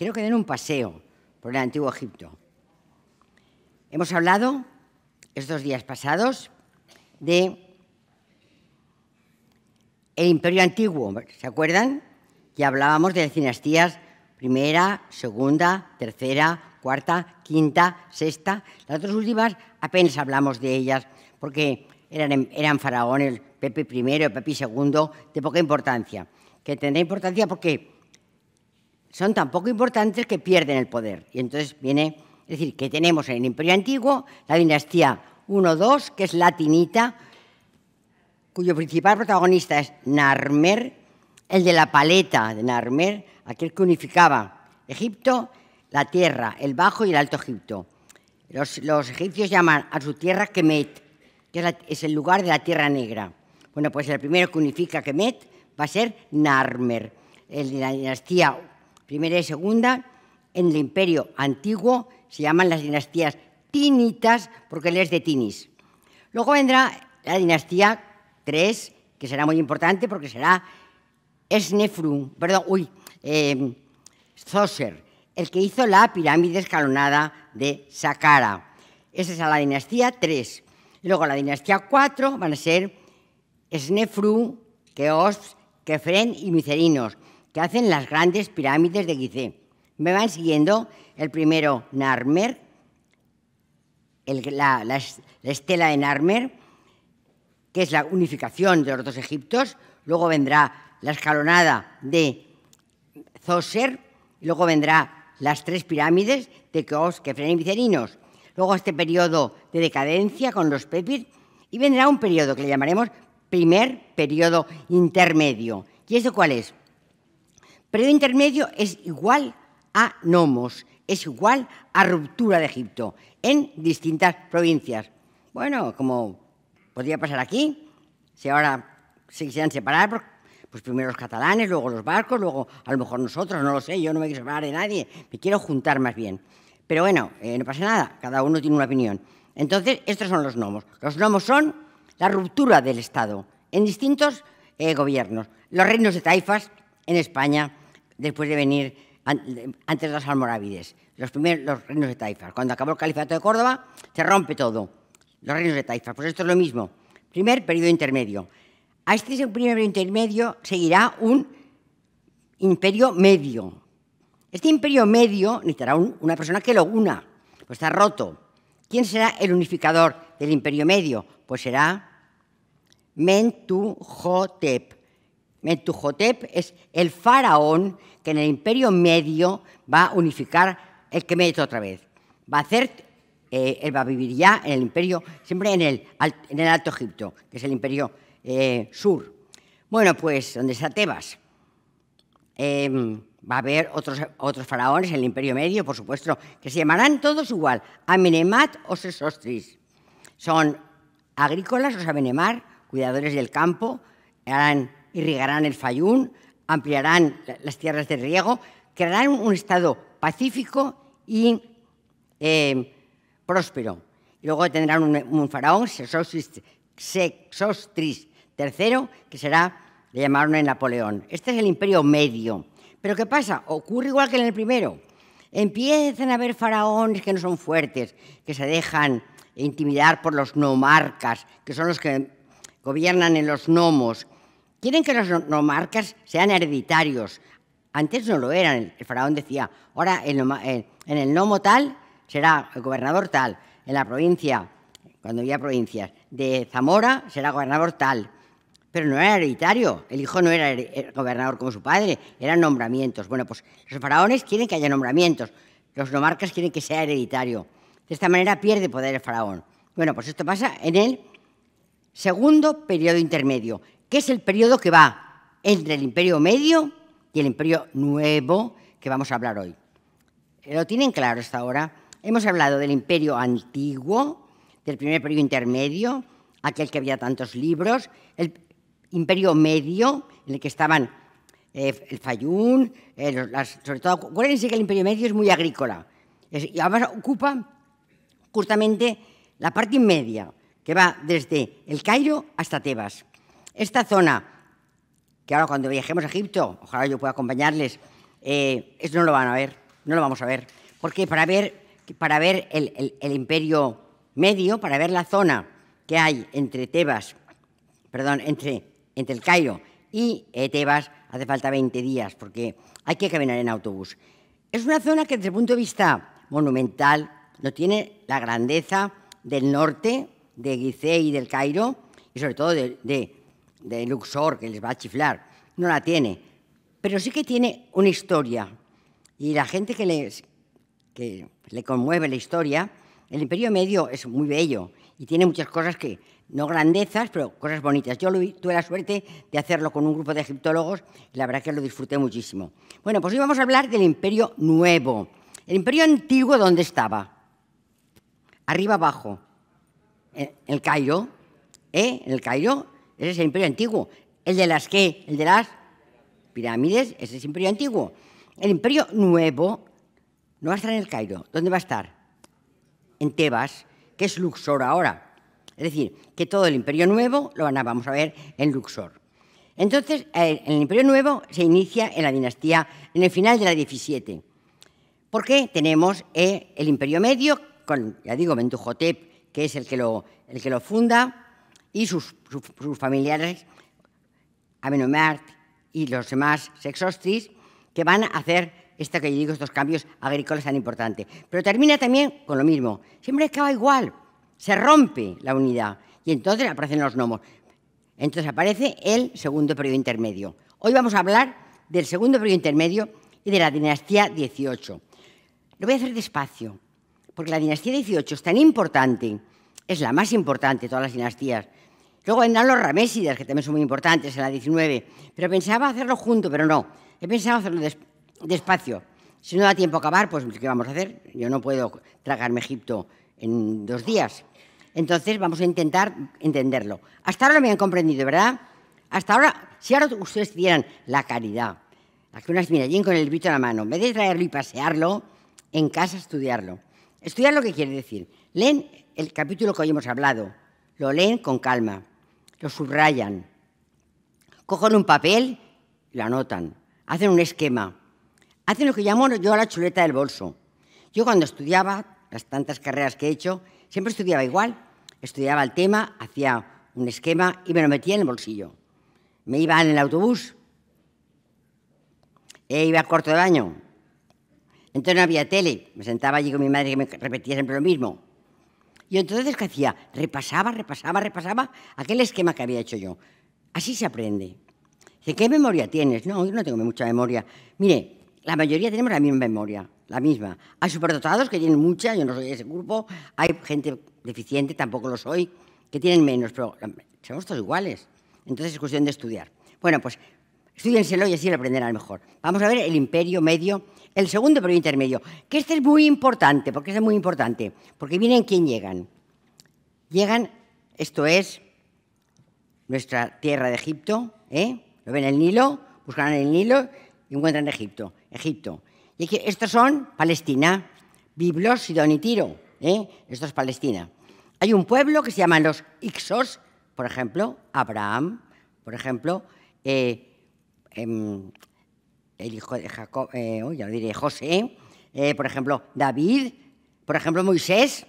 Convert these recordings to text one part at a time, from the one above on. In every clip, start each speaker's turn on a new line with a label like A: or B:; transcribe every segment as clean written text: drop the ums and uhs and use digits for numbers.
A: quiero que den un paseo por el Antiguo Egipto. Hemos hablado estos días pasados de el Imperio Antiguo, ¿se acuerdan? Ya hablábamos de las dinastías primera, segunda, tercera, cuarta, quinta, sexta. Las otras últimas apenas hablamos de ellas porque eran faraones, Pepe I, Pepe II, de poca importancia. Que tendrá importancia porque son tan poco importantes que pierden el poder. Y entonces viene, es decir, que tenemos en el Imperio Antiguo la dinastía 1-2, que es latinita, cuyo principal protagonista es Narmer, el de la paleta de Narmer, aquel que unificaba Egipto, la tierra, el Bajo y el Alto Egipto. Los egipcios llaman a su tierra Kemet, que es el lugar de la Tierra Negra. Bueno, pues el primero que unifica Kemet va a ser Narmer, el de la dinastía primera y segunda. En el Imperio Antiguo se llaman las dinastías tinitas porque él es de Tinis. Luego vendrá la dinastía 3, que será muy importante porque será Zoser, el que hizo la pirámide escalonada de Saqqara. Esa es la dinastía 3. Y luego la dinastía 4 van a ser Snefru, Keops, Kefren y Micerinos, que hacen las grandes pirámides de Gizeh. Me van siguiendo el primero Narmer, la estela de Narmer, que es la unificación de los dos Egiptos. Luego vendrá la escalonada de Zoser, y luego vendrá las 3 pirámides de Keops, Kefren y Micerinos. Luego este periodo de decadencia con los Pepis, y vendrá un periodo que le llamaremos primer periodo intermedio. ¿Y eso cuál es? Periodo intermedio es igual a nomos, es igual a ruptura de Egipto en distintas provincias. Bueno, como podría pasar aquí, si ahora se quisieran separar, pues primero los catalanes, luego los vascos, luego a lo mejor nosotros, no lo sé, yo no me quiero separar de nadie, me quiero juntar más bien. Pero bueno, no pasa nada, cada uno tiene una opinión. Entonces, estos son los nomos. Los nomos son la ruptura del Estado en distintos gobiernos. Los reinos de taifas en España, después de venir antes de los almorávides. Los reinos de taifas. Cuando acabó el califato de Córdoba, se rompe todo. Los reinos de taifas. Pues esto es lo mismo. Primer periodo intermedio. A este primer periodo intermedio seguirá un imperio medio. Este imperio medio necesitará una persona que lo una. Pues está roto. ¿Quién será el unificador del imperio medio? Pues será Mentuhotep. Mentuhotep es el faraón que en el imperio medio va a unificar el Kemet otra vez. Va a hacer, él va a vivir ya en el imperio, siempre en el Alto Egipto, que es el imperio sur. Bueno, pues donde está Tebas, va a haber otros faraones en el Imperio Medio, por supuesto, que se llamarán todos igual, Amenemat o Sesostris. Son agrícolas, los Amenemar, cuidadores del campo, irrigarán el Fayún, ampliarán las tierras de riego, crearán un estado pacífico y próspero. Y luego tendrán un faraón, Sesostris III, que le llamaron en Napoleón. Este es el Imperio Medio. ¿Pero qué pasa? Ocurre igual que en el primero. Empiezan a haber faraones que no son fuertes, que se dejan intimidar por los nomarcas, que son los que gobiernan en los nomos. Quieren que los nomarcas sean hereditarios. Antes no lo eran. El faraón decía, ahora en el nomo tal será el gobernador tal. En la provincia, cuando había provincias, de Zamora será gobernador tal. Pero no era hereditario, el hijo no era gobernador como su padre, eran nombramientos. Bueno, pues los faraones quieren que haya nombramientos, los nomarcas quieren que sea hereditario. De esta manera pierde poder el faraón. Bueno, pues esto pasa en el segundo periodo intermedio, que es el periodo que va entre el Imperio Medio y el Imperio Nuevo, que vamos a hablar hoy. ¿Lo tienen claro hasta ahora? Hemos hablado del Imperio Antiguo, del primer periodo intermedio, aquel que había tantos libros, el Imperio Medio, en el que estaban el Fayún, sobre todo, acuérdense que el Imperio Medio es muy agrícola, y además ocupa justamente la parte media, que va desde el Cairo hasta Tebas. Esta zona, que ahora cuando viajemos a Egipto, ojalá yo pueda acompañarles, eso no lo van a ver. no lo vamos a ver. Porque para ver el Imperio Medio, para ver la zona que hay entre Tebas, perdón, entre el Cairo y Tebas, hace falta 20 días, porque hay que caminar en autobús. Es una zona que desde el punto de vista monumental no tiene la grandeza del norte, de Gizeh y del Cairo, y sobre todo de Luxor, que les va a chiflar. No la tiene, pero sí que tiene una historia. Y la gente que le conmueve la historia, el Imperio Medio es muy bello y tiene muchas cosas que, no grandezas, pero cosas bonitas. Yo tuve la suerte de hacerlo con un grupo de egiptólogos y la verdad que lo disfruté muchísimo. Bueno, pues hoy vamos a hablar del Imperio Nuevo. El Imperio Antiguo, ¿dónde estaba? Arriba abajo. En el Cairo. En el Cairo, ese es el Imperio Antiguo. ¿El de las qué? ¿El de las pirámides? Ese es el Imperio Antiguo. El Imperio Nuevo no va a estar en el Cairo. ¿Dónde va a estar? En Tebas, que es Luxor ahora. Es decir, que todo el Imperio Nuevo lo vamos a ver en Luxor. Entonces, el Imperio Nuevo se inicia en la dinastía, en el final de la 17. Porque tenemos el Imperio Medio, con, ya digo, Mentuhotep, que es el que lo funda, y sus familiares, Amenemhat y los demás Sexostris, que van a hacer que yo digo, estos cambios agrícolas tan importantes. Pero termina también con lo mismo. Siempre acaba igual. Se rompe la unidad y entonces aparecen los gnomos. Entonces aparece el segundo periodo intermedio. Hoy vamos a hablar del segundo periodo intermedio y de la dinastía 18. Lo voy a hacer despacio, porque la dinastía 18 es tan importante, es la más importante de todas las dinastías. Luego vendrán los Ramésidas, que también son muy importantes en la 19, pero pensaba hacerlo junto, pero no. He pensado hacerlo despacio. Si no da tiempo a acabar, pues ¿qué vamos a hacer? Yo no puedo tragarme Egipto en 2 días. Entonces vamos a intentar entenderlo. Hasta ahora lo habían comprendido, ¿verdad? Hasta ahora, si ahora ustedes tuvieran la caridad, aquí unas mirallín con el librito en la mano, en vez de traerlo y pasearlo, en casa estudiarlo. Estudiar lo que quiere decir. Leen el capítulo que hoy hemos hablado, lo leen con calma, lo subrayan, cogen un papel y lo anotan, hacen un esquema, hacen lo que llamo yo la chuleta del bolso. Yo cuando estudiaba, las tantas carreras que he hecho, siempre estudiaba igual. Estudiaba el tema, hacía un esquema y me lo metía en el bolsillo. Me iba en el autobús, iba a cuarto de baño. Entonces no había tele. Me sentaba allí con mi madre que me repetía siempre lo mismo. Y entonces, ¿qué hacía? Repasaba aquel esquema que había hecho yo. Así se aprende. Dice, ¿qué memoria tienes? No, yo no tengo mucha memoria. Mire, la mayoría tenemos la misma memoria, la misma. Hay superdotados que tienen mucha, yo no soy de ese grupo. Hay gente deficiente, tampoco lo soy, que tienen menos, pero somos todos iguales. Entonces es cuestión de estudiar. Bueno, pues estúdienselo y así lo aprenderán mejor. Vamos a ver el Imperio Medio, el segundo periodo intermedio, que este es muy importante. ¿Por qué es muy importante? Porque miren quién llegan. Llegan, esto es nuestra tierra de Egipto, lo ven en el Nilo, buscan en el Nilo y encuentran Egipto. Y estos son Palestina, Biblos, Sidón y Tiro. Esto es Palestina. Hay un pueblo que se llaman los Ixos, por ejemplo, Abraham, por ejemplo, el hijo de Jacob, ya lo diré, José, por ejemplo, David, por ejemplo, Moisés.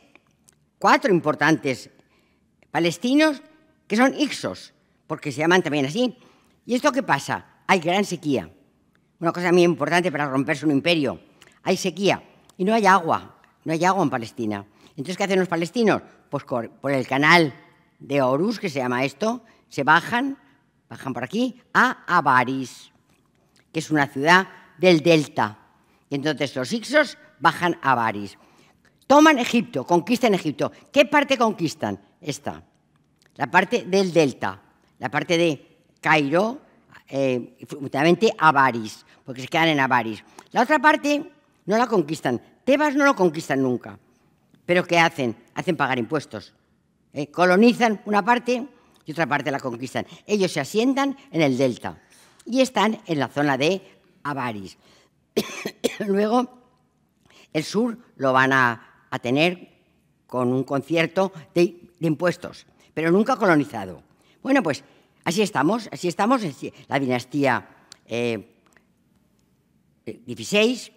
A: 4 importantes palestinos que son Ixos, porque se llaman también así. ¿Y esto qué pasa? Hay gran sequía. Una cosa muy importante para romperse un imperio. Hay sequía y no hay agua en Palestina. Entonces, ¿qué hacen los palestinos? Pues por el canal de Horus, que se llama esto, se bajan por aquí a Avaris, que es una ciudad del delta. Y entonces los Ixos bajan a Avaris. Toman Egipto, conquistan Egipto. ¿Qué parte conquistan? Esta, la parte del delta, la parte de Cairo, fundamentalmente Avaris, porque se quedan en Avaris. La otra parte no la conquistan. Tebas no lo conquistan nunca. ¿Pero qué hacen? Hacen pagar impuestos. Colonizan una parte y otra parte la conquistan. Ellos se asientan en el delta y están en la zona de Avaris. Luego, el sur lo van a tener con un concierto de impuestos, pero nunca colonizado. Bueno, pues así estamos, la dinastía 16,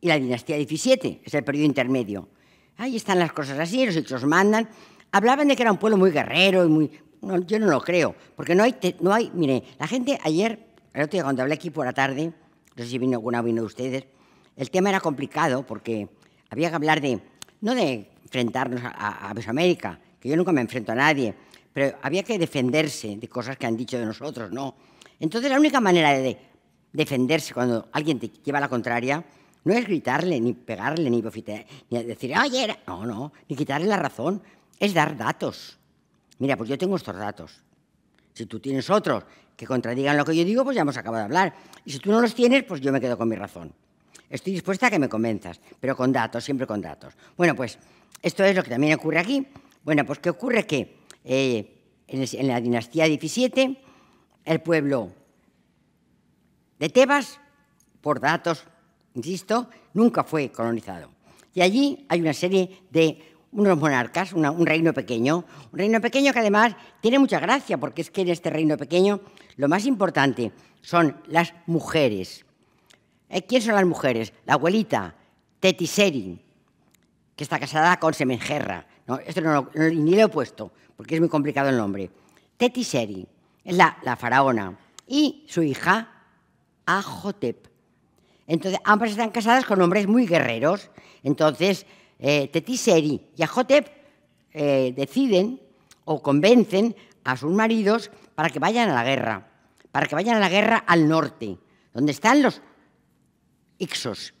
A: y la dinastía 17, es el periodo intermedio. Ahí están las cosas así, los hicsos mandan. Hablaban de que era un pueblo muy guerrero y muy... No, yo no lo creo, porque no hay... Mire, la gente ayer, el otro día cuando hablé aquí por la tarde, no sé si vino de ustedes, el tema era complicado porque había que hablar de... No de enfrentarnos a Mesoamérica, que yo nunca me enfrento a nadie, pero había que defenderse de cosas que han dicho de nosotros, ¿no? Entonces la única manera de defenderse cuando alguien te lleva la contraria no es gritarle, ni pegarle, ni bofetear, ni decir, oye, no, ni quitarle la razón, es dar datos. Mira, pues yo tengo estos datos. Si tú tienes otros que contradigan lo que yo digo, pues ya hemos acabado de hablar. Y si tú no los tienes, pues yo me quedo con mi razón. Estoy dispuesta a que me convenzas, pero con datos, siempre con datos. Bueno, pues esto es lo que también ocurre aquí. Bueno, pues ¿qué ocurre? Que en la dinastía 17, el pueblo de Tebas, por datos, insisto, nunca fue colonizado. Y allí hay una serie de unos monarcas, un reino pequeño que además tiene mucha gracia, porque es que en este reino pequeño lo más importante son las mujeres. ¿Quién son las mujeres? La abuelita, Tetiseri, que está casada con Semenjerra. No, esto ni lo he puesto, porque es muy complicado el nombre. Tetiseri es la faraona y su hija, Ajotep. Entonces, ambas están casadas con hombres muy guerreros. Entonces, Tetiseri y Ajotep deciden o convencen a sus maridos para que vayan a la guerra, al norte, donde están los Hicsos.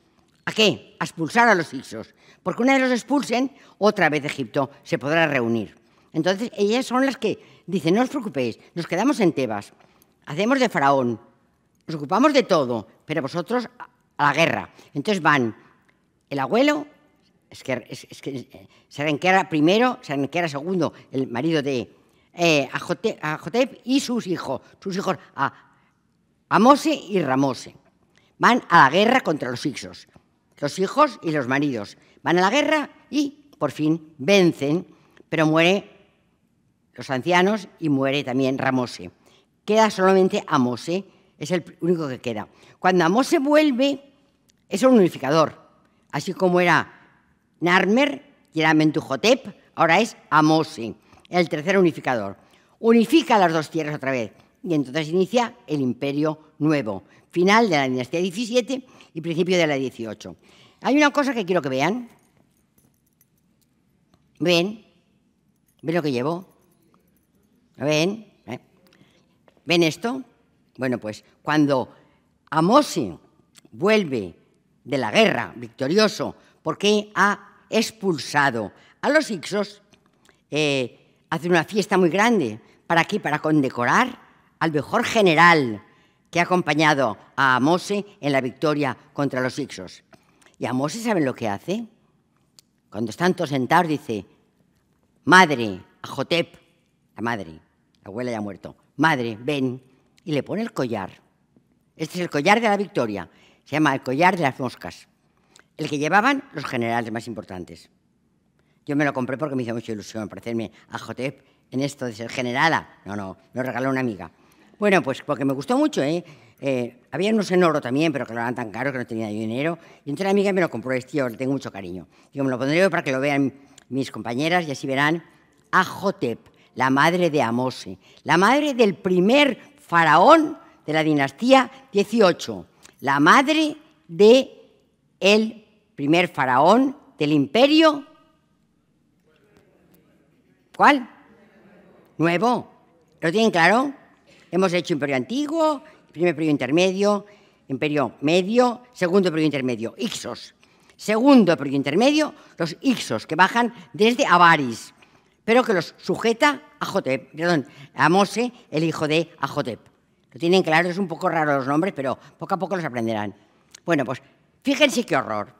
A: ¿A qué? A expulsar a los Hicsos, porque una vez los expulsen, otra vez Egipto se podrá reunir. Entonces, ellas son las que dicen, no os preocupéis, nos quedamos en Tebas, hacemos de faraón, nos ocupamos de todo, pero vosotros a la guerra. Entonces van el abuelo, Serenquera primero, Serenquera segundo, el marido de Ajotep y sus hijos Amose y Ramose. Van a la guerra contra los Hicsos. Los hijos y los maridos van a la guerra y por fin vencen, pero mueren los ancianos y muere también Ramose. Queda solamente Amose, es el único que queda. Cuando Amose vuelve, es un unificador, así como era Narmer y era Mentuhotep, ahora es Amose, el tercer unificador. Unifica las dos tierras otra vez y entonces inicia el imperio nuevo, final de la dinastía 17 y principio de la 18. Hay una cosa que quiero que vean. ¿Ven? ¿Ven lo que llevo? ¿Ven? ¿Ven esto? Bueno, pues cuando Amose vuelve de la guerra victorioso porque ha expulsado a los Hicsos, hace una fiesta muy grande. ¿Para qué? Para condecorar al mejor general que ha acompañado a Amose en la victoria contra los Hicsos. Y Amose, ¿saben lo que hace? Cuando están todos sentados, dice, madre, Ajotep, la madre, la abuela ya ha muerto, madre, ven, y le pone el collar. Este es el collar de la victoria, se llama el collar de las moscas, el que llevaban los generales más importantes. Yo me lo compré porque me hizo mucha ilusión parecerme a Ajotep en esto de ser generala. No, me lo regaló una amiga. Bueno, pues porque me gustó mucho, había unos en oro también, pero que lo eran tan caros que no tenía yo dinero. Y entonces la amiga me lo compró, tío, le tengo mucho cariño. Digo, me lo pondré yo para que lo vean mis compañeras y así verán Ajotep, la madre de Amose, la madre del primer faraón de la dinastía 18, la madre del primer faraón del imperio. ¿Cuál? Nuevo. ¿Lo tienen claro? Hemos hecho imperio antiguo, primer periodo intermedio, imperio medio, segundo periodo intermedio, Hicsos. Segundo periodo intermedio, los Hicsos, que bajan desde Avaris, pero que los sujeta Amose, el hijo de Ajotep. Lo tienen claro, es un poco raro los nombres, pero poco a poco los aprenderán. Bueno, pues fíjense qué horror.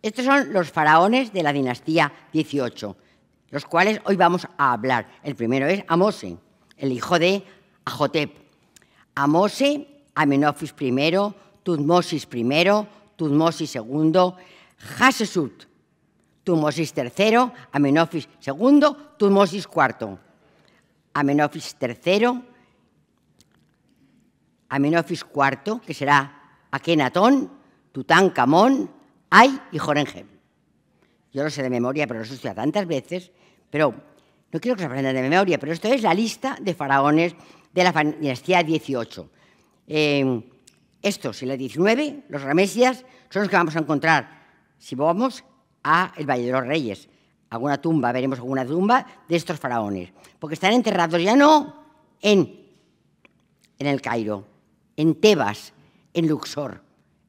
A: Estos son los faraones de la dinastía 18, los cuales hoy vamos a hablar. El primero es Amose, el hijo de Ajotep. Amose, Amenofis I, Tutmosis I, Tutmosis II, Hatshepsut, Tutmosis III, Amenofis II, Tutmosis IV. Amenofis III, Amenofis IV, que será Akenatón, Tutankamón, Ay y Jorenjem. Yo lo sé de memoria, pero lo he estudiado tantas veces, pero no quiero que se aprendan de memoria, pero esto es la lista de faraones de la dinastía 18. Estos y la 19, los Ramesidas, son los que vamos a encontrar si vamos a el Valle de los Reyes. Alguna tumba, veremos alguna tumba de estos faraones, porque están enterrados ya no en el Cairo, en Tebas, en Luxor,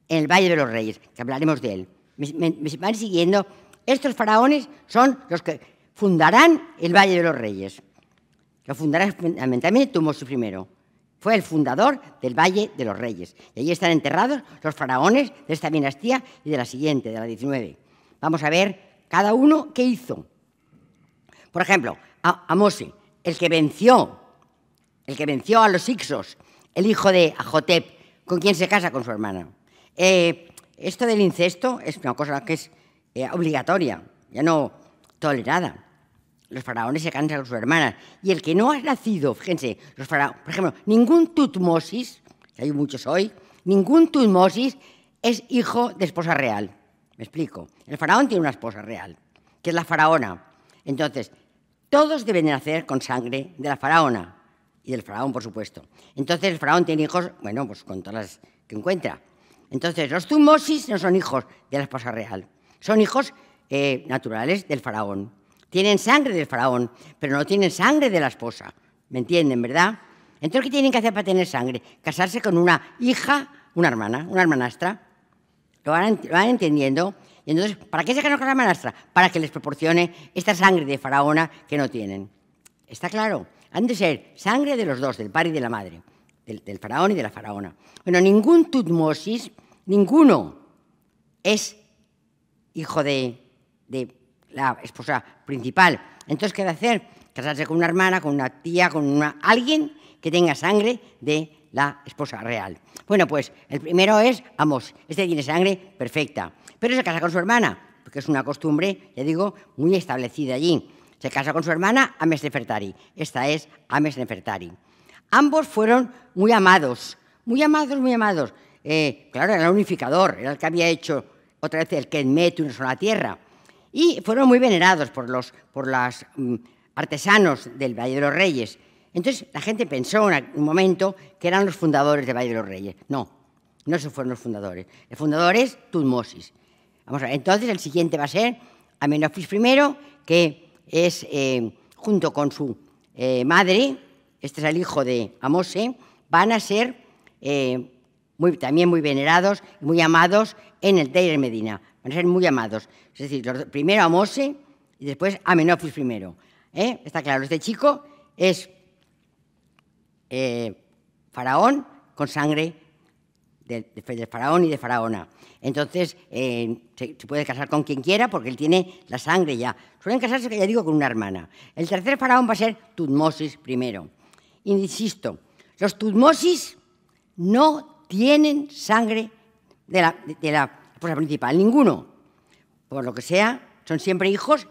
A: en el Valle de los Reyes, que hablaremos de él. ¿Me van siguiendo? Estos faraones son los que fundarán el Valle de los Reyes. Lo fundará fundamentalmente Tutmosis I. Fue el fundador del Valle de los Reyes. Y allí están enterrados los faraones de esta dinastía y de la siguiente, de la 19. Vamos a ver cada uno qué hizo. Por ejemplo, Amose, el que venció a los Hicsos, el hijo de Ajotep, con quien se casa con su hermana. Esto del incesto es una cosa que es obligatoria, ya no tolerada. Los faraones se casan con sus hermanas. Y el que no ha nacido, fíjense, los faraones, por ejemplo, ningún Tutmosis, que hay muchos hoy, ningún Tutmosis es hijo de esposa real. Me explico. El faraón tiene una esposa real, que es la faraona. Entonces, todos deben nacer con sangre de la faraona y del faraón, por supuesto. Entonces, el faraón tiene hijos, bueno, pues con todas las que encuentra. Entonces, los Tutmosis no son hijos de la esposa real, son hijos naturales del faraón. Tienen sangre del faraón, pero no tienen sangre de la esposa. ¿Me entienden, verdad? Entonces, ¿qué tienen que hacer para tener sangre? Casarse con una hija, una hermana, una hermanastra. ¿Lo van entendiendo? Y entonces, ¿para qué se casan con la hermanastra? Para que les proporcione esta sangre de faraona que no tienen. ¿Está claro? Han de ser sangre de los dos, del padre y de la madre, del faraón y de la faraona. Bueno, ningún Tutmosis, ninguno es hijo de la esposa principal. Entonces, ¿qué debe hacer? Casarse con una hermana, con una tía, con alguien que tenga sangre de la esposa real. Bueno, pues el primero es Amos. Este tiene sangre perfecta, pero se casa con su hermana, porque es una costumbre, ya digo, muy establecida allí. Se casa con su hermana Ames Nefertari. Esta es Ames Nefertari. Ambos fueron muy amados, muy amados, muy amados. Claro, era el unificador, era el que había hecho otra vez el Kenmet, una sola tierra. Y fueron muy venerados por los artesanos del Valle de los Reyes. Entonces la gente pensó en un momento que eran los fundadores del Valle de los Reyes. No, no se fueron los fundadores. El fundador es Tutmosis. Vamos a ver, entonces el siguiente va a ser Amenofis I, que es, junto con su madre, este es el hijo de Amose, van a ser también muy venerados, muy amados en el Deir Medina. Van a ser muy amados. Es decir, primero Amose y después Amenofis I. Está claro, este chico es faraón con sangre de faraón y de faraona. Entonces, se puede casar con quien quiera porque él tiene la sangre ya. Suelen casarse, ya digo, con una hermana. El tercer faraón va a ser Tutmosis I. Insisto, los Tutmosis no tienen sangre de la esposa principal, ninguno. Por lo que sea, son siempre hijos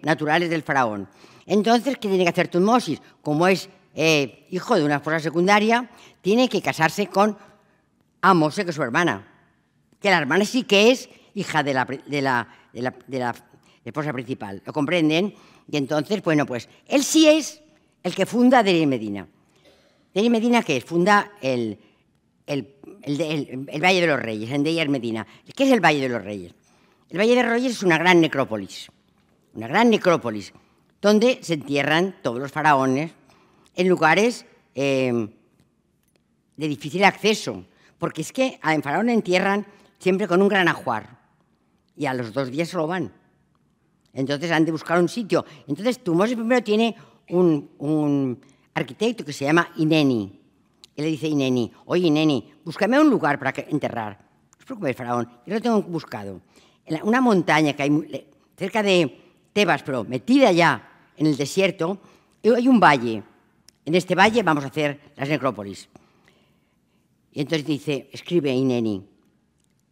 A: naturales del faraón. Entonces, ¿qué tiene que hacer Tutmosis? Como es hijo de una esposa secundaria, tiene que casarse con Amose, que es su hermana. Que la hermana sí que es hija de la esposa principal. ¿Lo comprenden? Y entonces, bueno, pues él sí es el que funda Deir Medina. ¿Deir Medina qué es? Funda el Valle de los Reyes, en Deir Medina. ¿Qué es el Valle de los Reyes? El Valle de los Reyes es una gran necrópolis donde se entierran todos los faraones en lugares de difícil acceso, porque es que al faraón entierran siempre con un gran ajuar y a los 2 días se lo van. Entonces han de buscar un sitio. Entonces Tutmosis I tiene un arquitecto que se llama Ineni. Él le dice a Ineni: oye, Ineni, búscame un lugar para enterrar. No os preocupéis, faraón, yo lo tengo buscado. En una montaña que hay cerca de Tebas, pero metida ya en el desierto, hay un valle. En este valle vamos a hacer las necrópolis. Y entonces dice, escribe Ineni: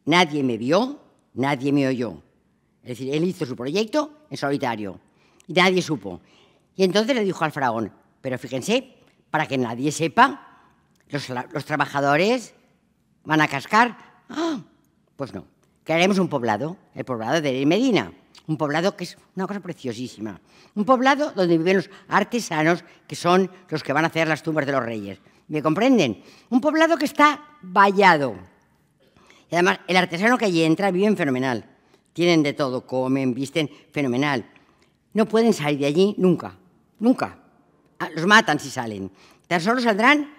A: nadie me vio, nadie me oyó. Es decir, él hizo su proyecto en solitario y nadie supo. Y entonces le dijo al faraón: pero fíjense, para que nadie sepa, los trabajadores van a cascar. Ah, pues no. crearemos un poblado, el poblado de Medina. Un poblado que es una cosa preciosísima. Un poblado donde viven los artesanos, que son los que van a hacer las tumbas de los reyes. ¿Me comprenden? Un poblado que está vallado. Y además, el artesano que allí entra viven fenomenal. Tienen de todo, comen, visten fenomenal. No pueden salir de allí nunca, nunca. Los matan si salen. Tan solo saldrán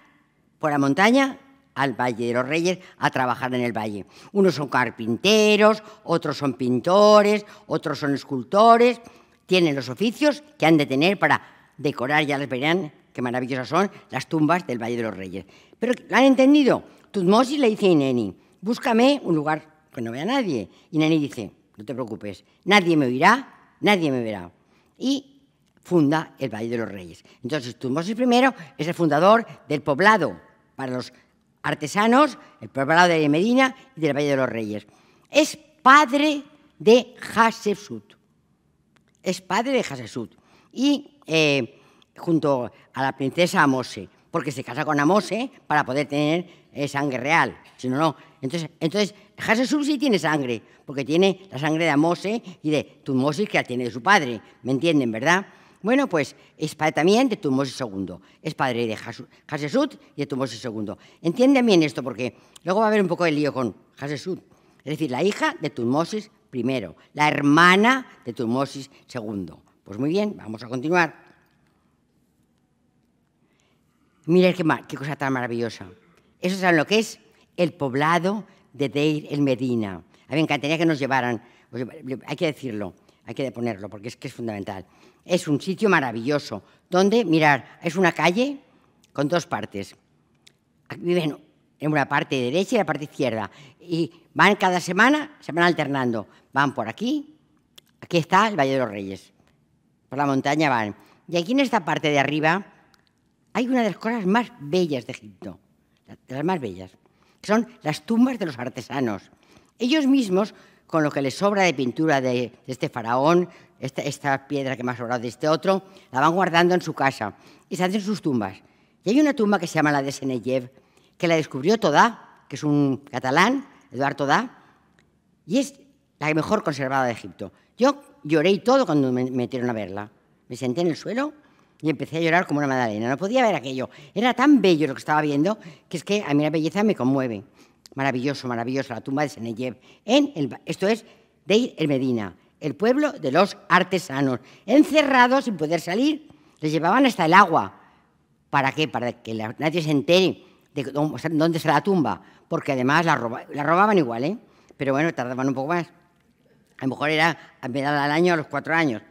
A: por la montaña al Valle de los Reyes a trabajar en el valle. Unos son carpinteros, otros son pintores, otros son escultores. Tienen los oficios que han de tener para decorar, ya les verán qué maravillosas son las tumbas del Valle de los Reyes. Pero ¿lo han entendido? Tutmosis le dice a Ineni, búscame un lugar que no vea a nadie. Y Ineni dice, no te preocupes, nadie me oirá, nadie me verá. Y funda el Valle de los Reyes. Entonces, Tutmosis I es el fundador del poblado para los artesanos, el poblado de Medina y del Valle de los Reyes. Es padre de Hatshepsut. Es padre de Hatshepsut. Y junto a la princesa Amose, porque se casa con Amose para poder tener sangre real. Si no, no. Entonces Hatshepsut sí tiene sangre, porque tiene la sangre de Amose y de Tutmosis, que la tiene de su padre. ¿Me entienden, verdad? Bueno, pues es padre también de Tutmosis II. Es padre de Hatshepsut y de Tutmosis II. Entienden bien esto, porque luego va a haber un poco de lío con Hatshepsut. Es decir, la hija de Tutmosis I, la hermana de Tutmosis II. Pues muy bien, vamos a continuar. Miren qué cosa tan maravillosa. Eso es lo que es el poblado de Deir el Medina. A mí me encantaría que nos llevaran, hay que decirlo, hay que ponerlo, porque es que es fundamental. Es un sitio maravilloso, donde, mirar, es una calle con dos partes. Viven en una parte derecha y la parte izquierda. Y van cada semana, se van alternando. Van por aquí, aquí está el Valle de los Reyes. Por la montaña van. Y aquí en esta parte de arriba hay una de las cosas más bellas de Egipto, de las más bellas, que son las tumbas de los artesanos. Ellos mismos, con lo que les sobra de pintura de este faraón, esta piedra que me ha sobrado de este otro, la van guardando en su casa y se hacen sus tumbas. Y hay una tumba que se llama la de Seneyev, que la descubrió Todà, que es un catalán, Eduard Todà, y es la mejor conservada de Egipto. Yo lloré y todo cuando me metieron a verla. Me senté en el suelo y empecé a llorar como una magdalena. No podía ver aquello. Era tan bello lo que estaba viendo, que es que a mí la belleza me conmueve. Maravilloso, maravilloso, la tumba de Seneyev. Esto es Deir el Medina, el pueblo de los artesanos. Encerrados sin poder salir, les llevaban hasta el agua. ¿Para qué? Para que nadie se entere de dónde está la tumba. Porque además la robaban igual, ¿eh? Pero bueno, tardaban un poco más. A lo mejor era a medida al año, a los 4 años.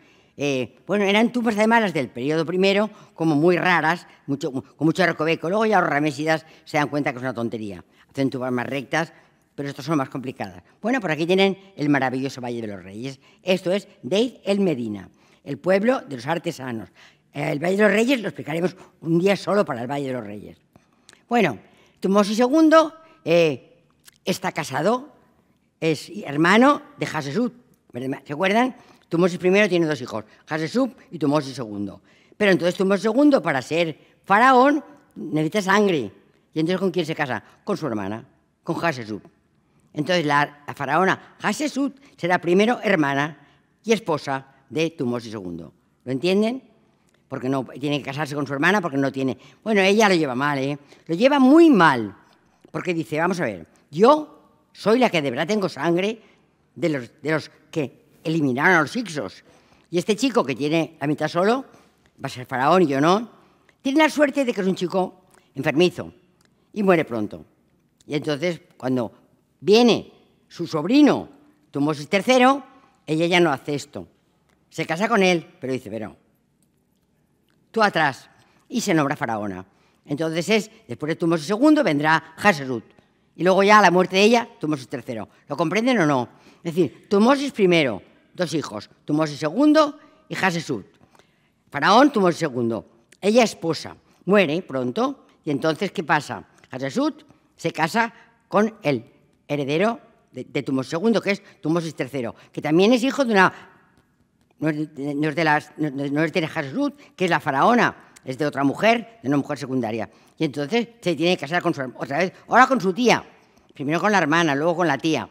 A: Bueno, eran tumbas además las del periodo primero, como muy raras, con mucho recoveco. Luego ya los ramesidas se dan cuenta que es una tontería. Hacen tumbas más rectas, pero estas son más complicadas. Bueno, por aquí tienen el maravilloso Valle de los Reyes. Esto es Deir el Medina, el pueblo de los artesanos. El Valle de los Reyes lo explicaremos un día solo para el Valle de los Reyes. Bueno, Tutmosis II está casado, es hermano de Hatshepsut. ¿Se acuerdan? Tutmosis I tiene 2 hijos, Hatshepsut y Tutmosis II. Pero entonces Tutmosis II, para ser faraón, necesita sangre. ¿Y entonces con quién se casa? Con su hermana, con Hatshepsut. Entonces la faraona Hatshepsut será primero hermana y esposa de Tutmosis II. ¿Lo entienden? Porque no tiene que casarse con su hermana porque no tiene... Bueno, ella lo lleva mal, ¿eh? Lo lleva muy mal. Porque dice, vamos a ver, yo soy la que de verdad tengo sangre de los que eliminaron a los Hyksos. Y este chico que tiene la mitad solo, va a ser faraón y yo no, tiene la suerte de que es un chico enfermizo y muere pronto. Y entonces, cuando viene su sobrino, Tutmosis III, ella ya no hace esto. Se casa con él, pero dice, pero tú atrás, y se nombra faraona. Entonces después de Tutmosis II vendrá Hatshepsut. Y luego ya a la muerte de ella, Tutmosis III. ¿Lo comprenden o no? Es decir, Tutmosis I, 2 hijos, Tutmosis II y Hatshepsut. Faraón, Tutmosis II. Ella esposa, muere pronto, y entonces, ¿qué pasa? Hatshepsut se casa con el heredero de Tutmosis II, que es Tutmosis III, que también es hijo de una... No es de Hatshepsut, que es la faraona, es de otra mujer, de una mujer secundaria. Y entonces se tiene que casar con otra vez, ahora con su tía. Primero con la hermana, luego con la tía.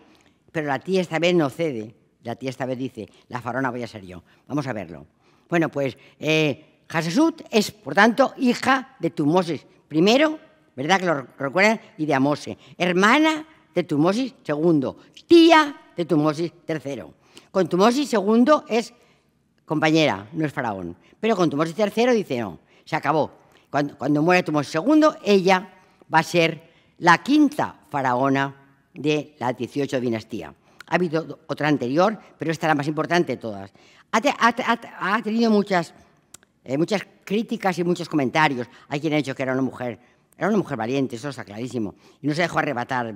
A: pero la tía esta vez no cede. La tía esta vez dice, la faraona voy a ser yo. Vamos a verlo. Bueno, pues Hatshepsut es, por tanto, hija de Tutmosis I, ¿verdad que lo recuerdan? Y de Amose. Hermana de Tutmosis II, tía de Tutmosis III. Con Tutmosis II es compañera, no es faraón. Pero con Tutmosis III dice no, se acabó. Cuando muere Tutmosis II, ella va a ser la quinta faraona de la 18 dinastía. Ha habido otra anterior, pero esta es la más importante de todas. Ha tenido muchas críticas y muchos comentarios. Hay quien ha dicho que era una mujer valiente, eso está clarísimo. Y no se dejó arrebatar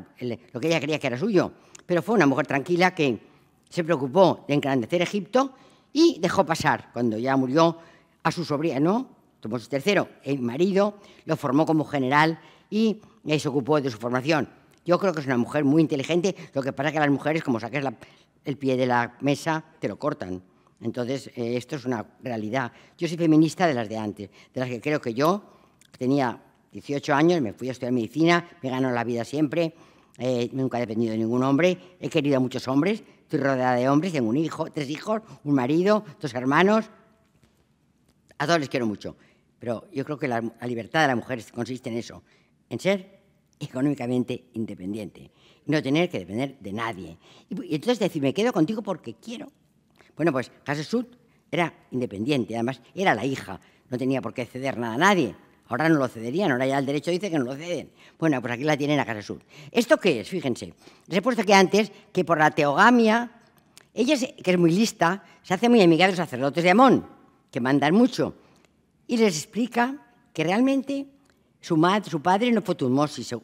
A: lo que ella creía que era suyo. Pero fue una mujer tranquila que se preocupó de engrandecer Egipto y dejó pasar, cuando ya murió, a su sobrino, Tutmosis III, el marido, lo formó como general y se ocupó de su formación. Yo creo que es una mujer muy inteligente, lo que pasa es que las mujeres, como saques el pie de la mesa, te lo cortan. Entonces, esto es una realidad. Yo soy feminista de las de antes, de las que creo que yo tenía 18 años, me fui a estudiar medicina, me ganó la vida siempre, nunca he dependido de ningún hombre, he querido a muchos hombres, estoy rodeada de hombres, tengo un hijo, 3 hijos, un marido, 2 hermanos, a todos les quiero mucho. Pero yo creo que la libertad de la mujer consiste en eso, en ser económicamente independiente, y no tener que depender de nadie. Y entonces decir, me quedo contigo porque quiero. Bueno, pues Hatshepsut era independiente, además era la hija, no tenía por qué ceder nada a nadie. Ahora no lo cederían, ahora ya el derecho dice que no lo ceden. Bueno, pues aquí la tienen a Hatshepsut. ¿Esto qué es? Fíjense, les he puesto aquí antes que por la teogamia, ella, que es muy lista, se hace muy amiga de los sacerdotes de Amón, que mandan mucho, y les explica que realmente su padre no fue Tutmosis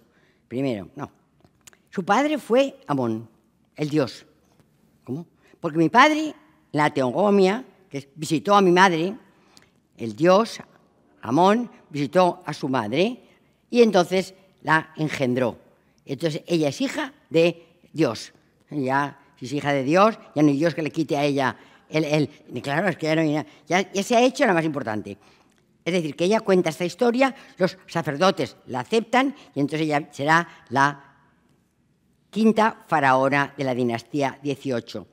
A: primero, no. Su padre fue Amón, el dios. ¿Cómo? Porque mi padre, la teogamia, que visitó a mi madre, el dios Amón visitó a su madre y entonces la engendró. Entonces ella es hija de Dios. Ya, si es hija de Dios, ya no hay Dios que le quite a ella claro, es que ya no hay nada. Ya se ha hecho la más importante. Es decir, que ella cuenta esta historia, los sacerdotes la aceptan y entonces ella será la quinta faraona de la dinastía 18.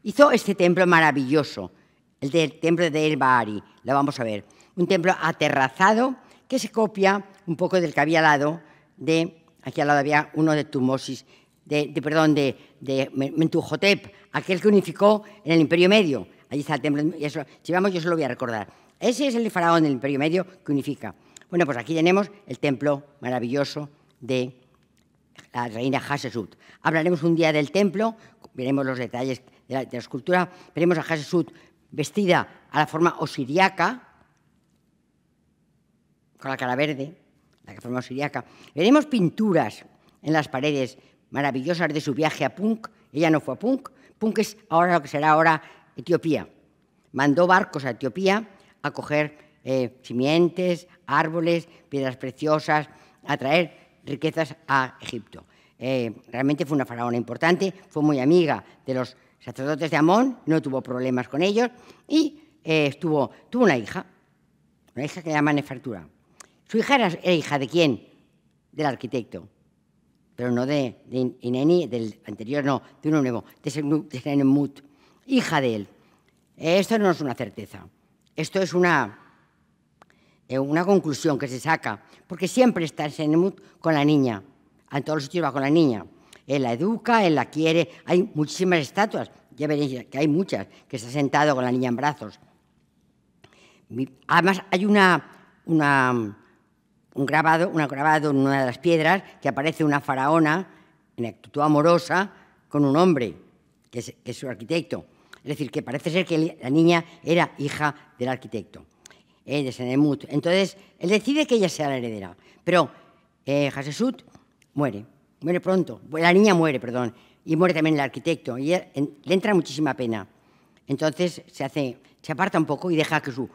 A: Hizo este templo maravilloso, el templo de Deir Bahari, lo vamos a ver. Un templo aterrazado que se copia un poco del que había al lado aquí al lado había uno de Tutmosis, de Mentuhotep, aquel que unificó en el Imperio Medio. Allí está el templo, y eso, si vamos yo se lo voy a recordar. Ese es el faraón del Imperio Medio que unifica. Bueno, pues aquí tenemos el templo maravilloso de la reina Hatshepsut. Hablaremos un día del templo, veremos los detalles de la escultura, veremos a Hatshepsut vestida a la forma osiriaca, con la cara verde, la forma osiriaca. Veremos pinturas en las paredes maravillosas de su viaje a Punt. Ella no fue a Punt. Punt es ahora lo que será ahora Etiopía. Mandó barcos a Etiopía a coger simientes, árboles, piedras preciosas, a traer riquezas a Egipto. Realmente fue una faraona importante, fue muy amiga de los sacerdotes de Amón, no tuvo problemas con ellos y tuvo una hija que llama Nefertura. Su hija era hija de ¿quién? Del arquitecto, pero no de Ineni, del anterior, no, de uno nuevo, de Senenmut, hija de él. Esto no es una certeza, esto es una conclusión que se saca, porque siempre está Senenmut con la niña, en todos los sitios va con la niña. Él la educa, él la quiere, hay muchísimas estatuas, ya veréis que hay muchas, que está sentado con la niña en brazos. Además hay un grabado en una de las piedras que aparece una faraona en actitud amorosa con un hombre, que es su arquitecto. Es decir, que parece ser que la niña era hija del arquitecto, de Senenmut. Entonces, él decide que ella sea la heredera. Pero Hatshepsut muere pronto. La niña muere, perdón, y muere también el arquitecto. Y le entra muchísima pena. Entonces, se aparta un poco y deja que su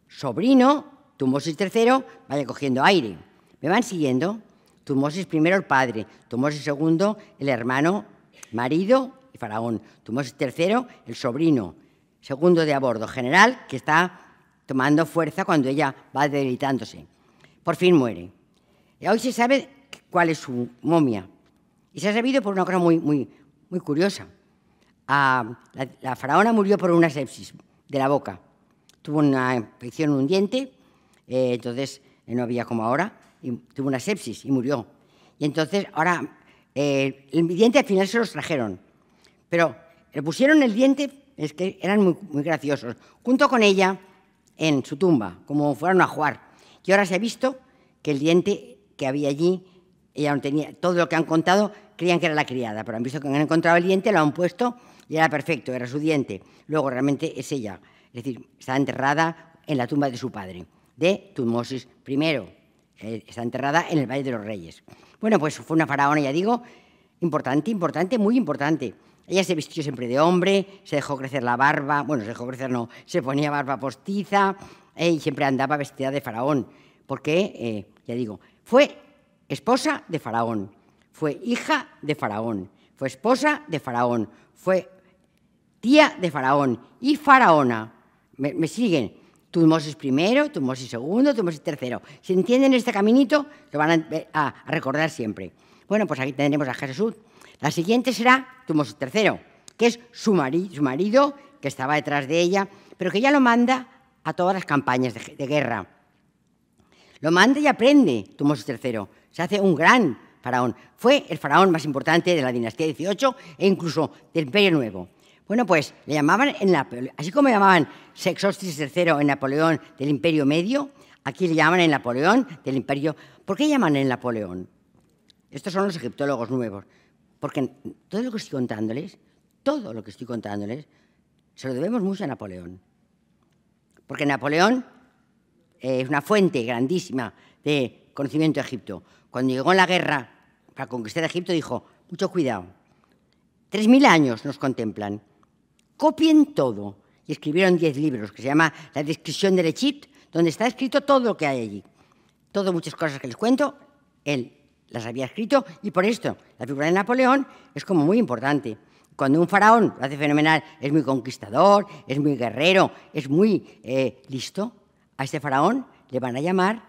A: sobrino, Tutmosis III, vaya cogiendo aire. ¿Me van siguiendo? Tutmosis I, el padre. Tutmosis II, el hermano, marido y faraón. Tutmosis III, el sobrino, segundo de a bordo, general, que está tomando fuerza cuando ella va debilitándose. Por fin muere. Y hoy se sabe cuál es su momia. Y se ha sabido por una cosa muy curiosa. la faraona murió por una sepsis de la boca. Tuvo una infección en un diente, entonces no había como ahora, y tuvo una sepsis y murió. Y entonces ahora el diente al final se los trajeron, pero le pusieron el diente, es que eran muy graciosos, junto con ella en su tumba, como fueron a jugar. Y ahora se ha visto que el diente que había allí, ella no tenía, todo lo que han contado creían que era la criada, pero han visto que han encontrado el diente, lo han puesto y era perfecto, era su diente. Luego realmente es ella, es decir, está enterrada en la tumba de su padre, de Tutmosis I. Está enterrada en el Valle de los Reyes. Bueno, pues fue una faraona, ya digo, importante, muy importante. Ella se vistió siempre de hombre, se dejó crecer la barba, bueno, se dejó crecer no, se ponía barba postiza y siempre andaba vestida de faraón, porque, ya digo, fue esposa de faraón, fue hija de faraón, fue esposa de faraón, fue tía de faraón y faraona. ¿Me siguen? Tutmosis I, Tutmosis II, Tutmosis III. Si entienden este caminito, lo van a recordar siempre. Bueno, pues aquí tendremos a Hatshepsut. La siguiente será Tutmosis III, que es su marido, que estaba detrás de ella, pero que ya lo manda a todas las campañas de guerra. Lo manda y aprende Tutmosis III. Se hace un gran faraón. Fue el faraón más importante de la dinastía XVIII e incluso del Imperio Nuevo. Bueno, pues le llamaban, así como llamaban Sexostis III en Napoleón del Imperio Medio, aquí le llaman el Napoleón del Imperio. ¿Por qué llaman el Napoleón? Estos son los egiptólogos nuevos. Porque todo lo que estoy contándoles, se lo debemos mucho a Napoleón. Porque Napoleón es una fuente grandísima de conocimiento de Egipto. Cuando llegó en la guerra para conquistar Egipto, dijo, mucho cuidado, 3000 años nos contemplan, copien todo. Y escribieron 10 libros que se llama La descripción del Egipto, donde está escrito todo lo que hay allí. Muchas cosas que les cuento, él las había escrito y por esto la figura de Napoleón es como muy importante. Cuando un faraón lo hace fenomenal, es muy conquistador, es muy guerrero, es muy listo, a este faraón le van a llamar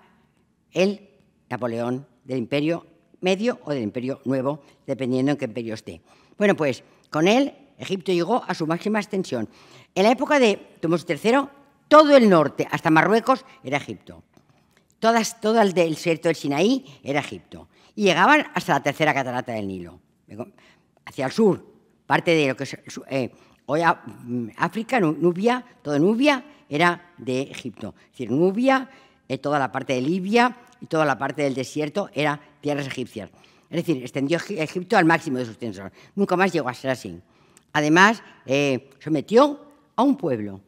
A: el Napoleón del Imperio Medio o del Imperio Nuevo, dependiendo en qué imperio esté. Bueno, pues con él Egipto llegó a su máxima extensión. En la época de Tutmosis III, todo el norte, hasta Marruecos, era Egipto. Todo el desierto del Sinaí era Egipto. Y llegaban hasta la tercera catarata del Nilo. Hacia el sur, parte de lo que es hoy África, Nubia, toda Nubia era de Egipto. Es decir, Nubia, toda la parte de Libia y toda la parte del desierto era tierras egipcias. Es decir, extendió Egipto al máximo de su extensión. Nunca más llegó a ser así. Además, sometió a un pueblo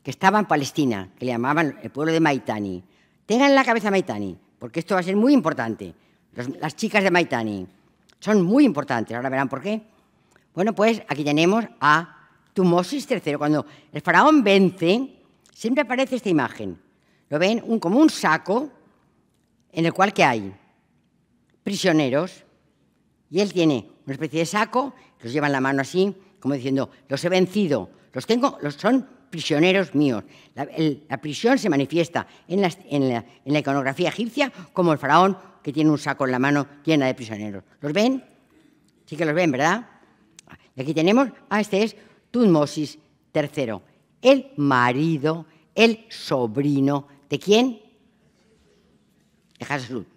A: que estaba en Palestina, que le llamaban el pueblo de Maitani. Tengan en la cabeza Maitani, porque esto va a ser muy importante. Las chicas de Maitani son muy importantes, ahora verán por qué. Bueno, pues aquí tenemos a Tutmosis III. Cuando el faraón vence, siempre aparece esta imagen. Lo ven como un saco en el cual ¿qué hay? Prisioneros. Y él tiene una especie de saco, los lleva en la mano así, como diciendo, los he vencido, son prisioneros míos. La prisión se manifiesta en la iconografía egipcia como el faraón que tiene un saco en la mano llena de prisioneros. ¿Los ven? Sí que los ven, ¿verdad? Y aquí tenemos, este es Tutmosis III, el marido, el sobrino, ¿de quién? De Hatshepsut.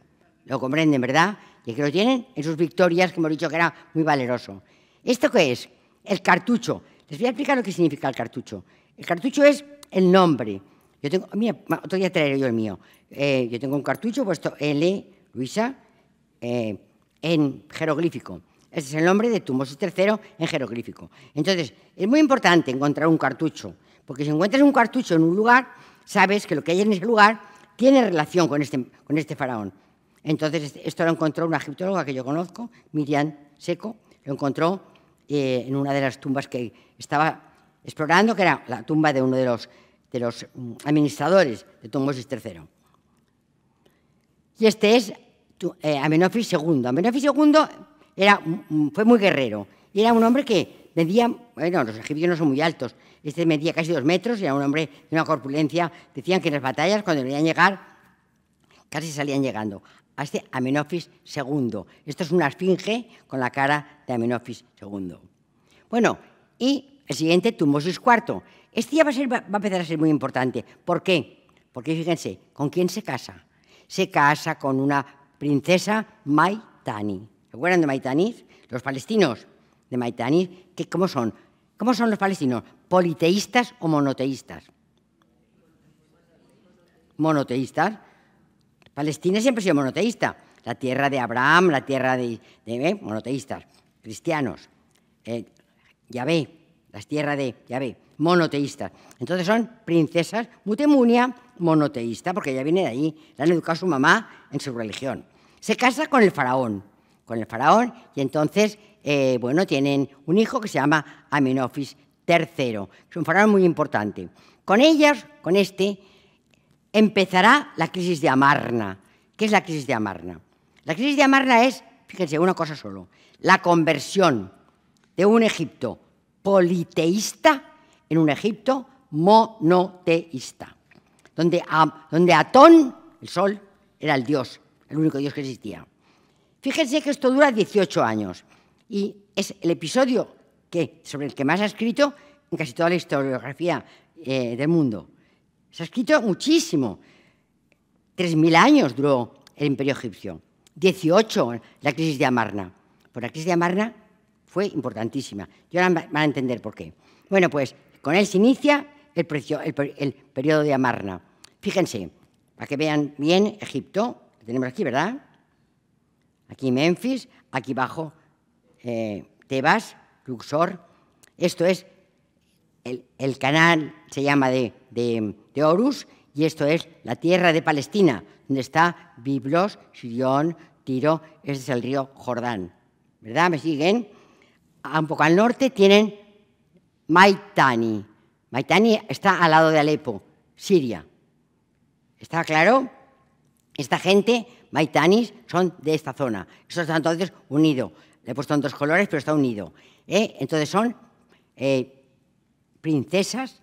A: Lo comprenden, ¿verdad? Y que lo tienen en sus victorias, que hemos dicho que era muy valeroso. ¿Esto qué es? El cartucho. Les voy a explicar lo que significa el cartucho. El cartucho es el nombre. Yo tengo, mira, otro día traeré yo el mío. Yo tengo un cartucho puesto L, Luisa, en jeroglífico. Ese es el nombre de Tutmosis III en jeroglífico. Entonces, es muy importante encontrar un cartucho, porque si encuentras un cartucho en un lugar, sabes que lo que hay en ese lugar tiene relación con este faraón. Entonces, esto lo encontró una egiptóloga que yo conozco, Miriam Seco, lo encontró en una de las tumbas que estaba explorando, que era la tumba de uno de los administradores de Tutmosis III. Y este es Amenofis II. Amenofis II fue muy guerrero y era un hombre que medía, bueno, los egipcios no son muy altos, este medía casi 2 metros, era un hombre de una corpulencia. Decían que en las batallas, cuando venían llegar, casi salían llegando. A este Amenofis II. Esto es una esfinge con la cara de Amenofis II. Bueno, Y el siguiente, Tutmosis IV. Este ya va a empezar a ser muy importante. ¿Por qué? Porque fíjense, ¿con quién se casa? Se casa con una princesa Maitani. ¿Se acuerdan de Maitanis? Los palestinos de Maitanis, ¿cómo son? ¿Cómo son los palestinos? ¿Politeístas o monoteístas? Monoteístas. Palestina siempre ha sido monoteísta. La tierra de Abraham, la tierra de monoteístas, cristianos. Yahvé, las tierras de Yahvé, monoteístas. Entonces son princesas, Mutemunia, monoteísta, porque ella viene de allí, la han educado su mamá en su religión. Se casa con el faraón, y entonces, bueno, tienen un hijo que se llama Amenofis III, es un faraón muy importante. Con ellas, con este, empezará la crisis de Amarna. ¿Qué es la crisis de Amarna? La crisis de Amarna es, fíjense, una cosa solo, la conversión de un Egipto politeísta en un Egipto monoteísta, donde Atón, el sol, era el dios, el único dios que existía. Fíjense que esto dura 18 años y es el episodio sobre el que más ha escrito en casi toda la historiografía del mundo. Se ha escrito muchísimo. 3.000 años duró el imperio egipcio. 18, la crisis de Amarna. Pues la crisis de Amarna fue importantísima. Y ahora van a entender por qué. Bueno, pues con él se inicia el periodo de Amarna. Fíjense, para que vean bien Egipto, lo tenemos aquí, ¿verdad? Aquí Menfis, aquí abajo Tebas, Luxor. Esto es el canal, se llama de Horus, y esto es la tierra de Palestina, donde está Biblos, Sirión, Tiro, este es el río Jordán. ¿Verdad? ¿Me siguen? Un poco al norte tienen Maitani. Maitani está al lado de Alepo, Siria. ¿Está claro? Esta gente, Maitanis, son de esta zona. Esto está entonces unido. Le he puesto en 2 colores, pero está unido. Entonces son princesas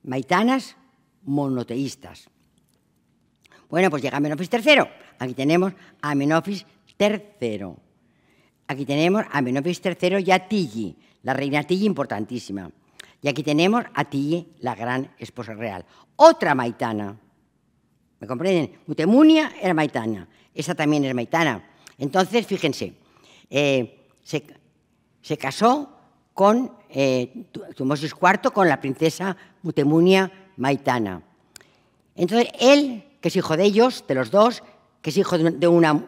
A: maitanas monoteístas. Bueno, pues llega Amenofis III. Aquí tenemos a Amenofis III. Aquí tenemos a Amenofis III y a Tigi, la reina Tigi importantísima. Y aquí tenemos a Tigi, la gran esposa real. Otra maitana. ¿Me comprenden? Mutemunia era maitana. Esa también es maitana. Entonces, fíjense, se casó con Tutmosis IV, con la princesa Mutemunia maitana. Entonces, él, que es hijo de ellos, de los dos, que es hijo de una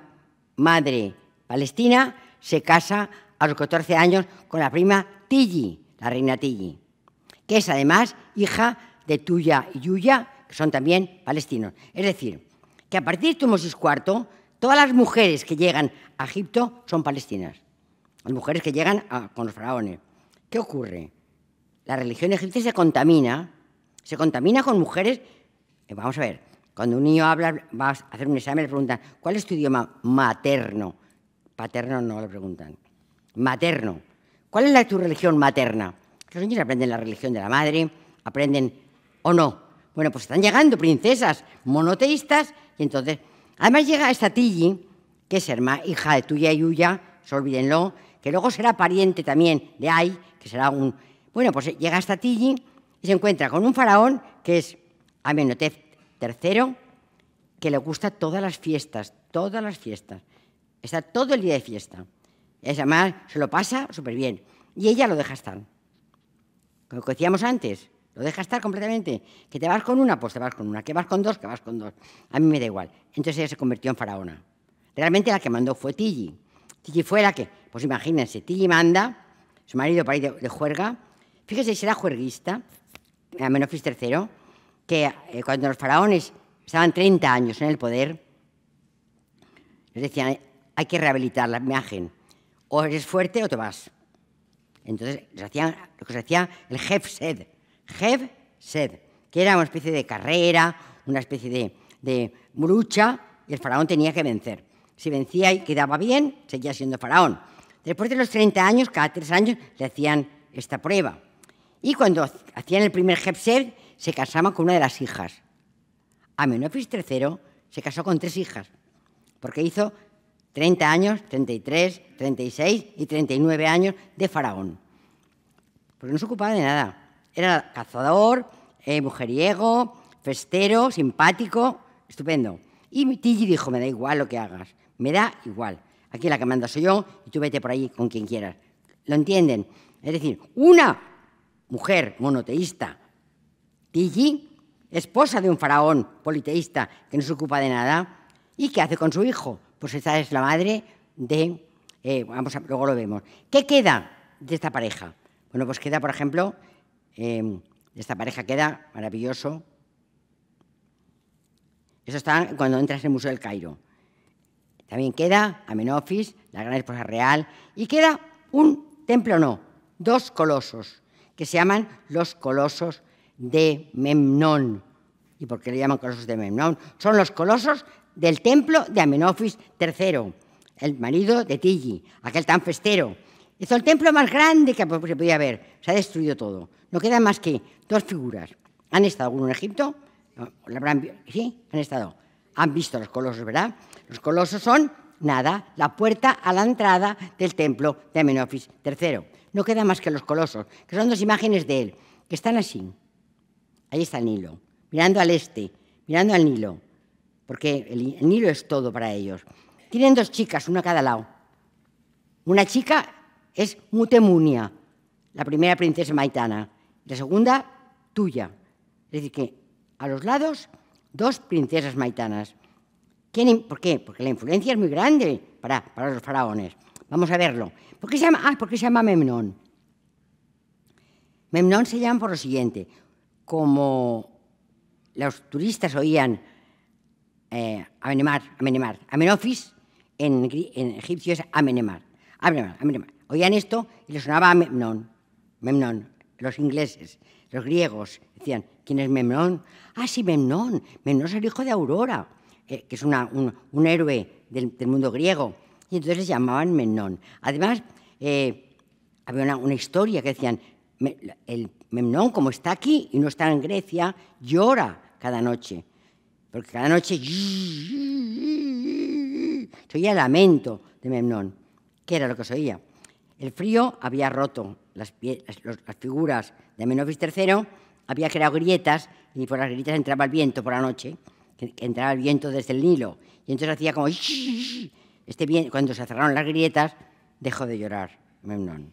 A: madre palestina, se casa a los 14 años con la prima Tigi, la reina Tigi, que es además hija de Tuya y Yuya, que son también palestinos. Es decir, que a partir de Tutmosis IV, todas las mujeres que llegan a Egipto son palestinas. Las mujeres que llegan con los faraones. ¿Qué ocurre? La religión egipcia se contamina con mujeres. Vamos a ver, cuando un niño habla, va a hacer un examen, le preguntan, ¿cuál es tu idioma materno? Paterno no le preguntan. Materno. ¿Cuál es tu religión materna? Los niños aprenden la religión de la madre, aprenden o no. Bueno, pues están llegando princesas monoteístas y entonces, además llega esta Tigi, que es hija de Tuya y Yuya, no olvídenlo, que luego será pariente también de Ai, que será un... Bueno, pues llega esta Tigi y se encuentra con un faraón que es Amenhotep III, que le gusta todas las fiestas. Está todo el día de fiesta. Además, se lo pasa súper bien. Y ella lo deja estar. Como decíamos antes, lo deja estar completamente. Que te vas con una, pues te vas con una. Que vas con dos, que vas con dos. A mí me da igual. Entonces ella se convirtió en faraona. Realmente la que mandó fue Tigi. Tigi fue la que, pues imagínense, Tigi manda, su marido para ir de juerga. Fíjese, será juerguista, Amenofis III, que cuando los faraones estaban 30 años en el poder, les decían, hay que rehabilitar la imagen. O eres fuerte o te vas. Entonces, lo que se hacía el Hefsed, que era una especie de carrera, una especie de lucha, y el faraón tenía que vencer. Si vencía y quedaba bien, seguía siendo faraón. Después de los 30 años, cada 3 años, le hacían esta prueba. Y cuando hacían el primer Hefsed, se casaban con una de las hijas. Amenofis III se casó con 3 hijas, porque hizo 30 años, 33, 36 y 39 años de faraón. porque no se ocupaba de nada. Era cazador, mujeriego, festero, simpático, estupendo. Y Tilly dijo, me da igual lo que hagas, me da igual. Aquí la que manda soy yo y tú vete por ahí con quien quieras. ¿Lo entienden? Es decir, una mujer monoteísta, Tilly, esposa de un faraón politeísta que no se ocupa de nada, ¿y qué hace con su hijo? Pues esta es la madre de... luego lo vemos. ¿Qué queda de esta pareja? Bueno, pues queda, por ejemplo, de esta pareja queda maravilloso. Eso está cuando entras en el Museo del Cairo. También queda Amenofis, la gran esposa real, y queda un templo, no, 2 colosos, que se llaman los colosos de Memnón. ¿Y por qué le llaman colosos de Memnón? Son los colosos del templo de Amenofis III, el marido de Tilly, aquel tan festero. Hizo el templo más grande que se podía ver. Se ha destruido todo. No quedan más que 2 figuras. ¿Han estado alguno en Egipto? ¿Sí? Han estado. Han visto los colosos, ¿verdad? Los colosos son, nada, la puerta a la entrada del templo de Amenofis III. No quedan más que los colosos, que son 2 imágenes de él, que están así. Ahí está el Nilo, mirando al este, mirando al Nilo, porque el Nilo es todo para ellos. Tienen 2 chicas, una a cada lado. Una chica es Mutemunia, la primera princesa maitana, la segunda, tuya. Es decir, que a los lados, 2 princesas maitanas. ¿Por qué? Porque la influencia es muy grande para los faraones. Vamos a verlo. ¿Por qué se llama Memnón? Memnón se llama por lo siguiente. Como los turistas oían Amenofis, en egipcio es Amenemar. Oían esto y les sonaba a Memnón. Los ingleses, los griegos decían, ¿quién es Memnón? Ah, sí, Memnón. Memnón es el hijo de Aurora, que es un héroe del mundo griego. Y entonces les llamaban Memnón. Además, había una historia que decían, el Memnón, como está aquí y no está en Grecia, llora cada noche. Porque cada noche se oía el lamento de Memnón. ¿Qué era lo que se oía? El frío había roto las figuras de Amenofis III, había creado grietas y por las grietas entraba el viento por la noche, entraba el viento desde el Nilo. Y entonces hacía como... Cuando se cerraron las grietas, dejó de llorar Memnón.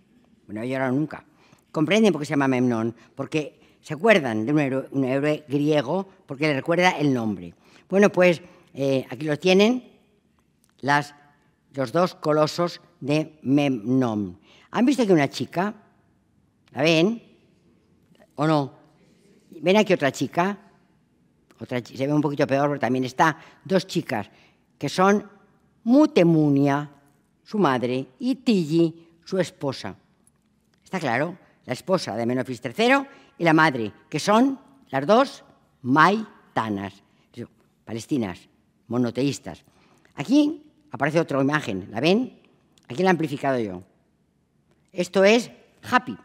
A: No ha llorado nunca. ¿Comprenden por qué se llama Memnón? Porque se acuerdan de un héroe griego, porque le recuerda el nombre. Bueno, pues aquí lo tienen, los 2 colosos de Memnón. ¿Han visto aquí una chica? ¿La ven? ¿O no? ¿Ven aquí otra chica? Se ve un poquito peor, pero también está. 2 chicas, que son Mutemunia, su madre, y Tilly, su esposa. ¿Está claro? La esposa de Amenofis III y la madre, que son las 2 maitanas, palestinas, monoteístas. Aquí aparece otra imagen, ¿la ven? Aquí la he amplificado yo. Esto es Happy.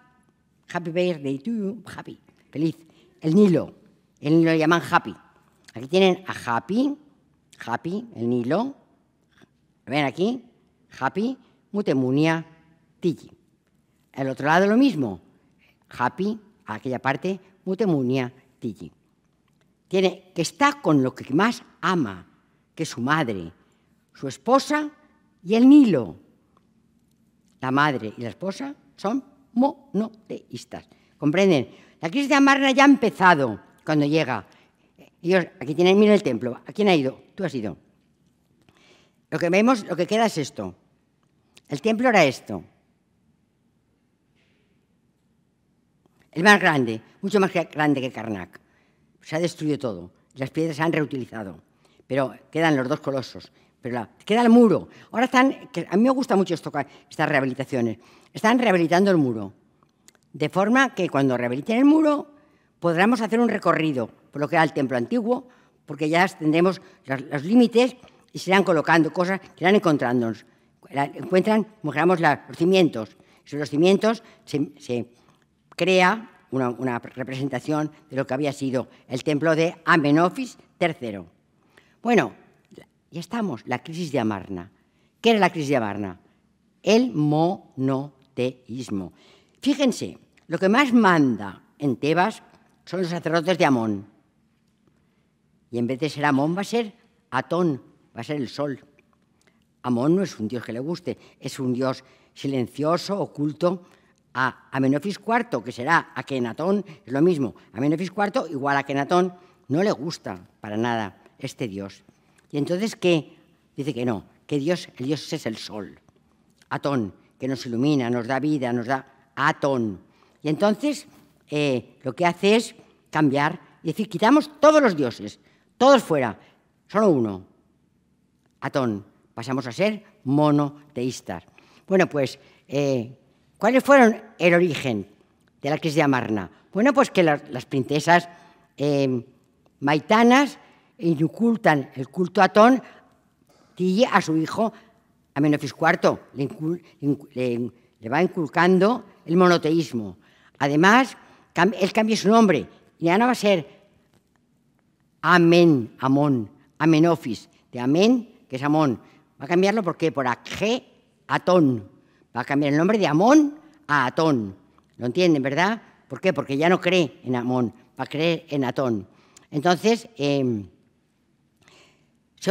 A: Happy birthday to you, Happy. Feliz. El Nilo lo llaman Happy. Aquí tienen a Happy, el Nilo. ¿Ven aquí? Happy, Mutemunia, Tilly. Al otro lado lo mismo. Happy, a aquella parte, Mutemunia, Tilly. Que está con lo que más ama, que es su madre, su esposa y el Nilo. La madre y la esposa son monoteístas. ¿Comprenden? La crisis de Amarna ya ha empezado cuando llega. Ellos, aquí tienen, miren el templo. ¿A quién ha ido? Tú has ido. Lo que vemos, lo que queda es esto. El templo era esto. El más grande, mucho más grande que Karnak. Se ha destruido todo. Las piedras se han reutilizado. Pero quedan los 2 colosos. Pero queda el muro. Ahora a mí me gusta mucho estas rehabilitaciones. Están rehabilitando el muro. De forma que cuando rehabiliten el muro podremos hacer un recorrido por lo que era el templo antiguo, porque ya tendremos los límites y se irán colocando cosas que irán encontrándonos. Encuentran, mojamos los cimientos. Sobre los cimientos se crea una representación de lo que había sido el templo de Amenofis III. Bueno, ya estamos, la crisis de Amarna. ¿Qué era la crisis de Amarna? El monoteísmo. Fíjense, Lo que más manda en Tebas son los sacerdotes de Amón. Y en vez de ser Amón va a ser Atón, va a ser el sol. Amón no es un dios que le guste, es un dios silencioso, oculto. A Amenofis IV, que será Akenatón, es lo mismo. Amenofis IV igual a Akenatón, no le gusta para nada este dios. Y entonces, ¿qué? Dice que no, que el dios es el sol. Atón, que nos ilumina, nos da vida, nos da Atón. Y entonces, lo que hace es cambiar y decir, quitamos todos los dioses, todos fuera, solo uno, Atón. Pasamos a ser monoteístas. Bueno, pues, ¿cuáles fueron el origen de la crisis de Amarna? Bueno, pues que las princesas maitanas incultan el culto a Atón a su hijo Amenofis IV. Le va inculcando el monoteísmo. Además, él cambia su nombre. Y ya no va a ser Amón, Amenofis, de Amén, que es Amón. Va a cambiarlo porque por Atón. Va a cambiar el nombre de Amón a Atón. ¿Lo entienden, verdad? ¿Por qué? Porque ya no cree en Amón, va a creer en Atón. Entonces, se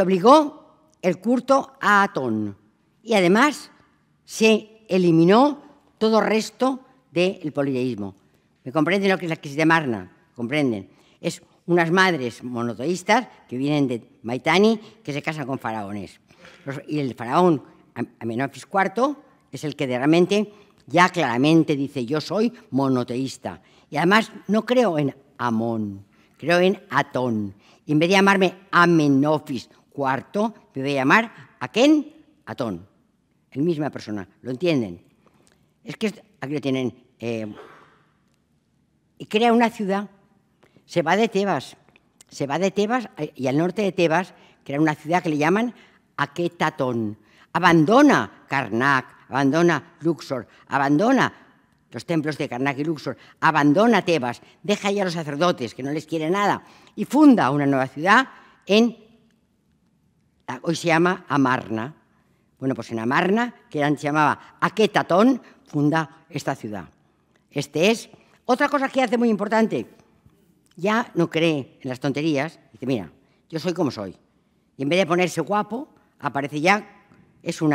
A: obligó el culto a Atón. Y además, se eliminó todo resto del politeísmo. ¿Me comprenden lo que es la crisis de Amarna? ¿Comprenden? Es unas madres monoteístas que vienen de Maitani que se casan con faraones. Y el faraón Amenofis IV es el que realmente ya claramente dice yo soy monoteísta. Y además no creo en Amón, creo en Atón. Y en vez de llamarme Amenofis IV, me voy a llamar Atón. La misma persona, ¿lo entienden? Es que aquí lo tienen. Y crea una ciudad, se va de Tebas y al norte de Tebas crea una ciudad que le llaman Aketatón. Abandona Karnak, abandona Luxor, abandona los templos de Karnak y Luxor, abandona Tebas, deja ya a los sacerdotes que no les quiere nada y funda una nueva ciudad hoy se llama Amarna. Bueno, pues en Amarna, que antes se llamaba Aketatón, funda esta ciudad. Otra cosa que hace muy importante, ya no cree en las tonterías, dice, mira, yo soy como soy. Y en vez de ponerse guapo, aparece ya, es un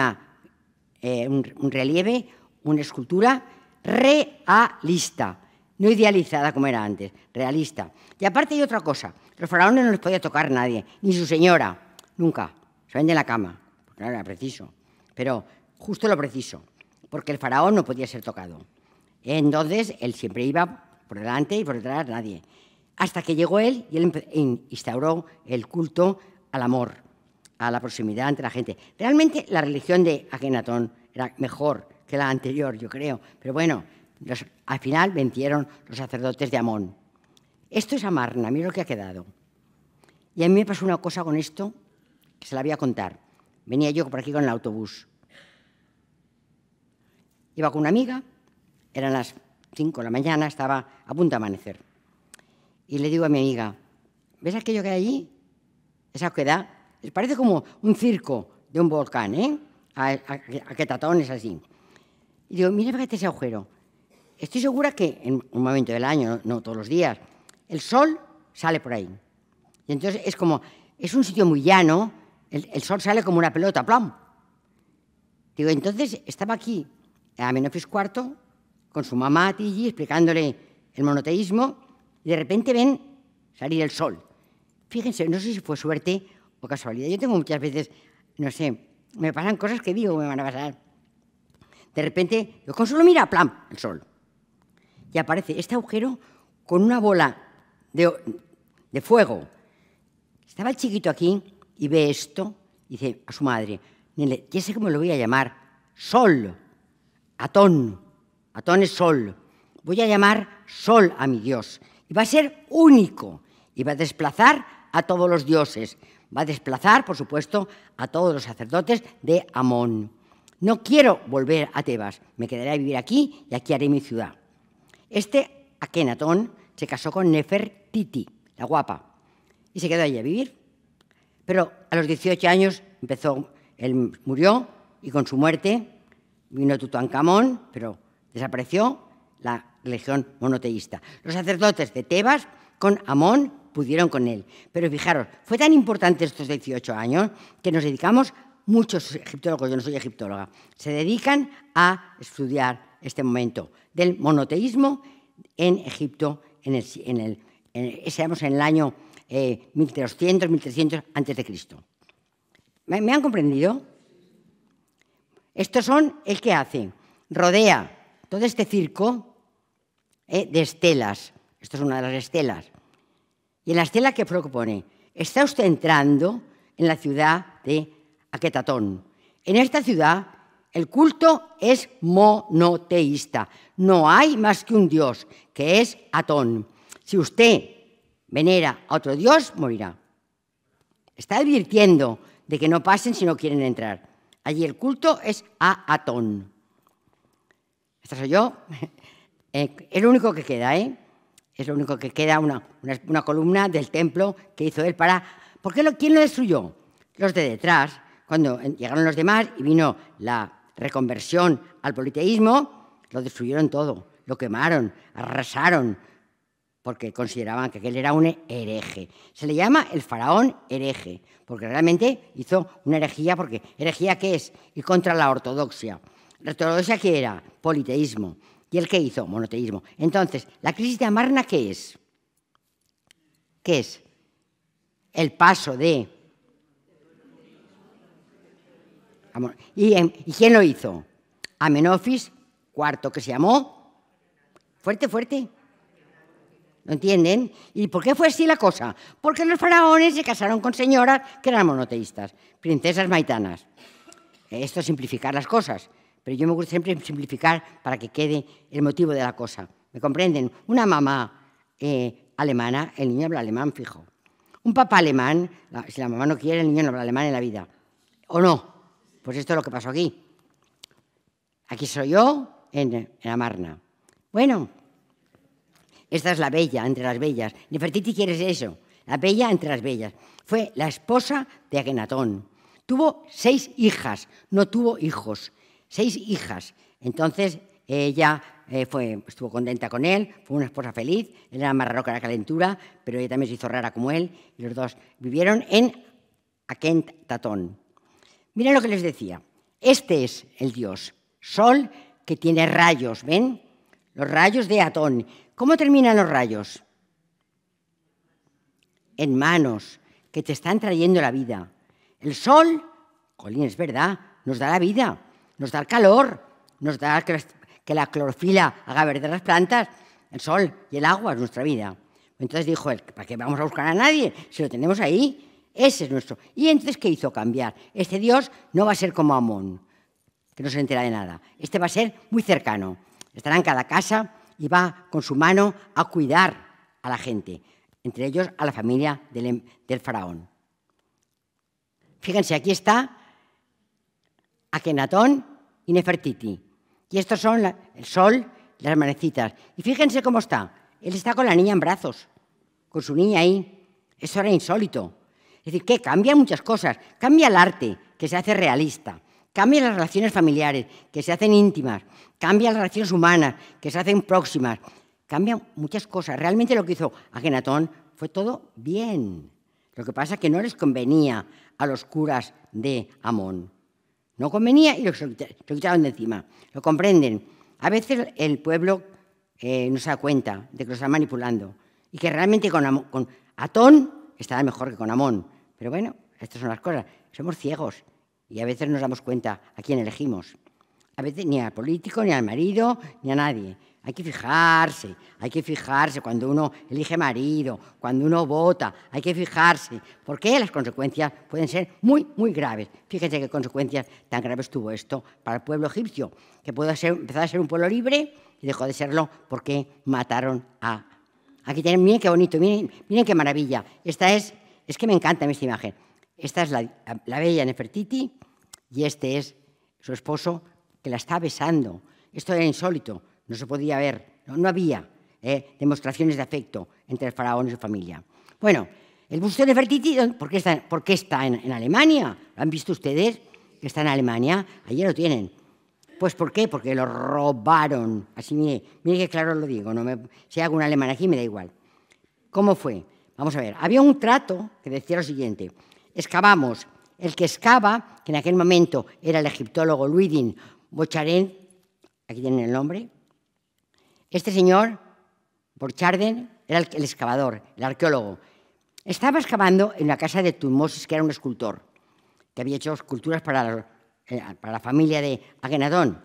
A: relieve, una escultura realista, no idealizada como era antes, realista. Y aparte hay otra cosa, los faraones no les podía tocar nadie, ni su señora, nunca, se ven de la cama, porque no era preciso, pero justo lo preciso, porque el faraón no podía ser tocado. Entonces, él siempre iba por delante y por detrás nadie. Hasta que llegó él y él instauró el culto al amor, a la proximidad entre la gente. Realmente la religión de Akenatón era mejor que la anterior, yo creo. Pero bueno, al final vencieron los sacerdotes de Amón. Esto es Amarna, mira lo que ha quedado. Y a mí me pasó una cosa con esto que se la voy a contar. Venía yo por aquí con el autobús. Iba con una amiga, eran las 5 de la mañana, estaba a punto de amanecer. Y le digo a mi amiga, ¿ves aquello que hay allí? Esa oquedad. Parece como un circo de un volcán, ¿eh? Aketatón es así. Y digo, mira, fíjate ese agujero. Estoy segura que en un momento del año, no todos los días, el sol sale por ahí. Y entonces es un sitio muy llano, el sol sale como una pelota, ¡plom! Digo, entonces estaba aquí Amenofis IV con su mamá Tigi explicándole el monoteísmo y de repente ven salir el sol. Fíjense, no sé si fue suerte o casualidad. Yo tengo muchas veces, no sé, me pasan cosas que digo que me van a pasar. De repente, yo con solo mira, ¡plam!, el sol. Y aparece este agujero con una bola de fuego. Estaba el chiquito aquí y ve esto y dice a su madre, ya sé cómo lo voy a llamar, Sol, Atón. Atón es sol. Voy a llamar sol a mi Dios. Y va a ser único. Y va a desplazar a todos los dioses. Va a desplazar, por supuesto, a todos los sacerdotes de Amón. No quiero volver a Tebas. Me quedaré a vivir aquí y aquí haré mi ciudad. Akenatón se casó con Nefertiti, la guapa, y se quedó allí a vivir. Pero a los 18 años él murió y con su muerte vino Tutankamón, pero desapareció la religión monoteísta. Los sacerdotes de Tebas con Amón pudieron con él. Pero fijaros, fue tan importante estos 18 años que nos dedicamos, muchos egiptólogos, yo no soy egiptóloga, se dedican a estudiar este momento del monoteísmo en Egipto, estamos en el año 1300, 1300 a.C. ¿Me han comprendido? Estos son el que hace, rodea todo este circo de estelas. Esto es una de las estelas. Y en la estela, ¿qué propone? Está usted entrando en la ciudad de Aketatón. En esta ciudad el culto es monoteísta. No hay más que un dios, que es Atón. Si usted venera a otro dios, morirá. Está advirtiendo de que no pasen si no quieren entrar. Allí el culto es a Atón. Esta soy yo. Es lo único que queda, ¿eh? Es lo único que queda, una columna del templo que hizo él para... ¿Quién lo destruyó? Los de detrás. Cuando llegaron los demás y vino la reconversión al politeísmo, lo destruyeron todo, lo quemaron, arrasaron, porque consideraban que aquel era un hereje. Se le llama el faraón hereje, porque realmente hizo una herejía, porque herejía ¿qué es? Ir contra la ortodoxia. ¿La ortodoxia qué era? Politeísmo. ¿Y él qué hizo? Monoteísmo. Entonces, ¿la crisis de Amarna qué es? ¿Qué es? El paso de... ¿Y quién lo hizo? Amenofis IV, que se llamó... Fuerte, fuerte. ¿Lo entienden? ¿Y por qué fue así la cosa? Porque los faraones se casaron con señoras que eran monoteístas, princesas maitanas. Esto es simplificar las cosas, pero yo me gusta siempre simplificar para que quede el motivo de la cosa. ¿Me comprenden? Una mamá alemana, el niño habla alemán, fijo. Un papá alemán, si la mamá no quiere, el niño no habla alemán en la vida. ¿O no? Pues esto es lo que pasó aquí. Aquí soy yo, en Amarna. Bueno, esta es la bella entre las bellas. Nefertiti quiere eso, la bella entre las bellas. Fue la esposa de Akenatón. Tuvo 6 hijas, no tuvo hijos. 6 hijas. Entonces ella estuvo contenta con él, fue una esposa feliz. Él era más raro que la calentura, pero ella también se hizo rara como él. Y los dos vivieron en Akenatón. Miren lo que les decía. Este es el dios, sol que tiene rayos, ¿ven? Los rayos de Atón. ¿Cómo terminan los rayos? En manos, que te están trayendo la vida. El sol, jolín, es verdad, nos da la vida, nos da el calor, nos da que la clorofila haga verde las plantas. El sol y el agua es nuestra vida. Entonces dijo él, ¿para qué vamos a buscar a nadie? Si lo tenemos ahí, ese es nuestro. Y entonces, ¿qué hizo? Cambiar. Este dios no va a ser como Amón, que no se entera de nada. Este va a ser muy cercano. Estará en cada casa y va con su mano a cuidar a la gente, entre ellos a la familia del faraón. Fíjense, aquí está Akenatón y Nefertiti. Y estos son el sol y las manecitas. Y fíjense cómo está. Él está con la niña en brazos, con su niña ahí. Eso era insólito. Es decir, que cambian muchas cosas. Cambia el arte, que se hace realista. Cambian las relaciones familiares, que se hacen íntimas. Cambian las relaciones humanas, que se hacen próximas. Cambian muchas cosas. Realmente lo que hizo Akenatón fue todo bien. Lo que pasa es que no les convenía a los curas de Amón. No convenía y lo quitaron de encima. ¿Lo comprenden? A veces el pueblo no se da cuenta de que lo está manipulando y que realmente con Atón estará mejor que con Amón. Pero bueno, estas son las cosas. Somos ciegos y a veces nos damos cuenta a quién elegimos. A veces ni al político, ni al marido, ni a nadie. Hay que fijarse cuando uno elige marido, cuando uno vota, hay que fijarse, porque las consecuencias pueden ser muy, muy graves. Fíjense qué consecuencias tan graves tuvo esto para el pueblo egipcio, que empezó a ser un pueblo libre y dejó de serlo porque mataron a... Aquí tienen, miren qué bonito, miren qué maravilla. Esta es que me encanta esta imagen. Esta es la bella Nefertiti y este es su esposo que la está besando. Esto era insólito. No se podía ver, no había demostraciones de afecto entre el faraón y su familia. Bueno, el busto de Nefertiti, ¿por qué está en Alemania? ¿Lo han visto ustedes? Que está en Alemania, allí lo tienen. Pues ¿por qué? Porque lo robaron. Así, mire que claro lo digo. Si hay algún alemán aquí, me da igual. ¿Cómo fue? Vamos a ver. Había un trato que decía lo siguiente. Excavamos. El que excava, que en aquel momento era el egiptólogo Ludwig Borchardt, aquí tienen el nombre. Este señor, Borchardt, era el excavador, el arqueólogo. Estaba excavando en la casa de Tutmosis, que era un escultor, que había hecho esculturas para la familia de Akenatón.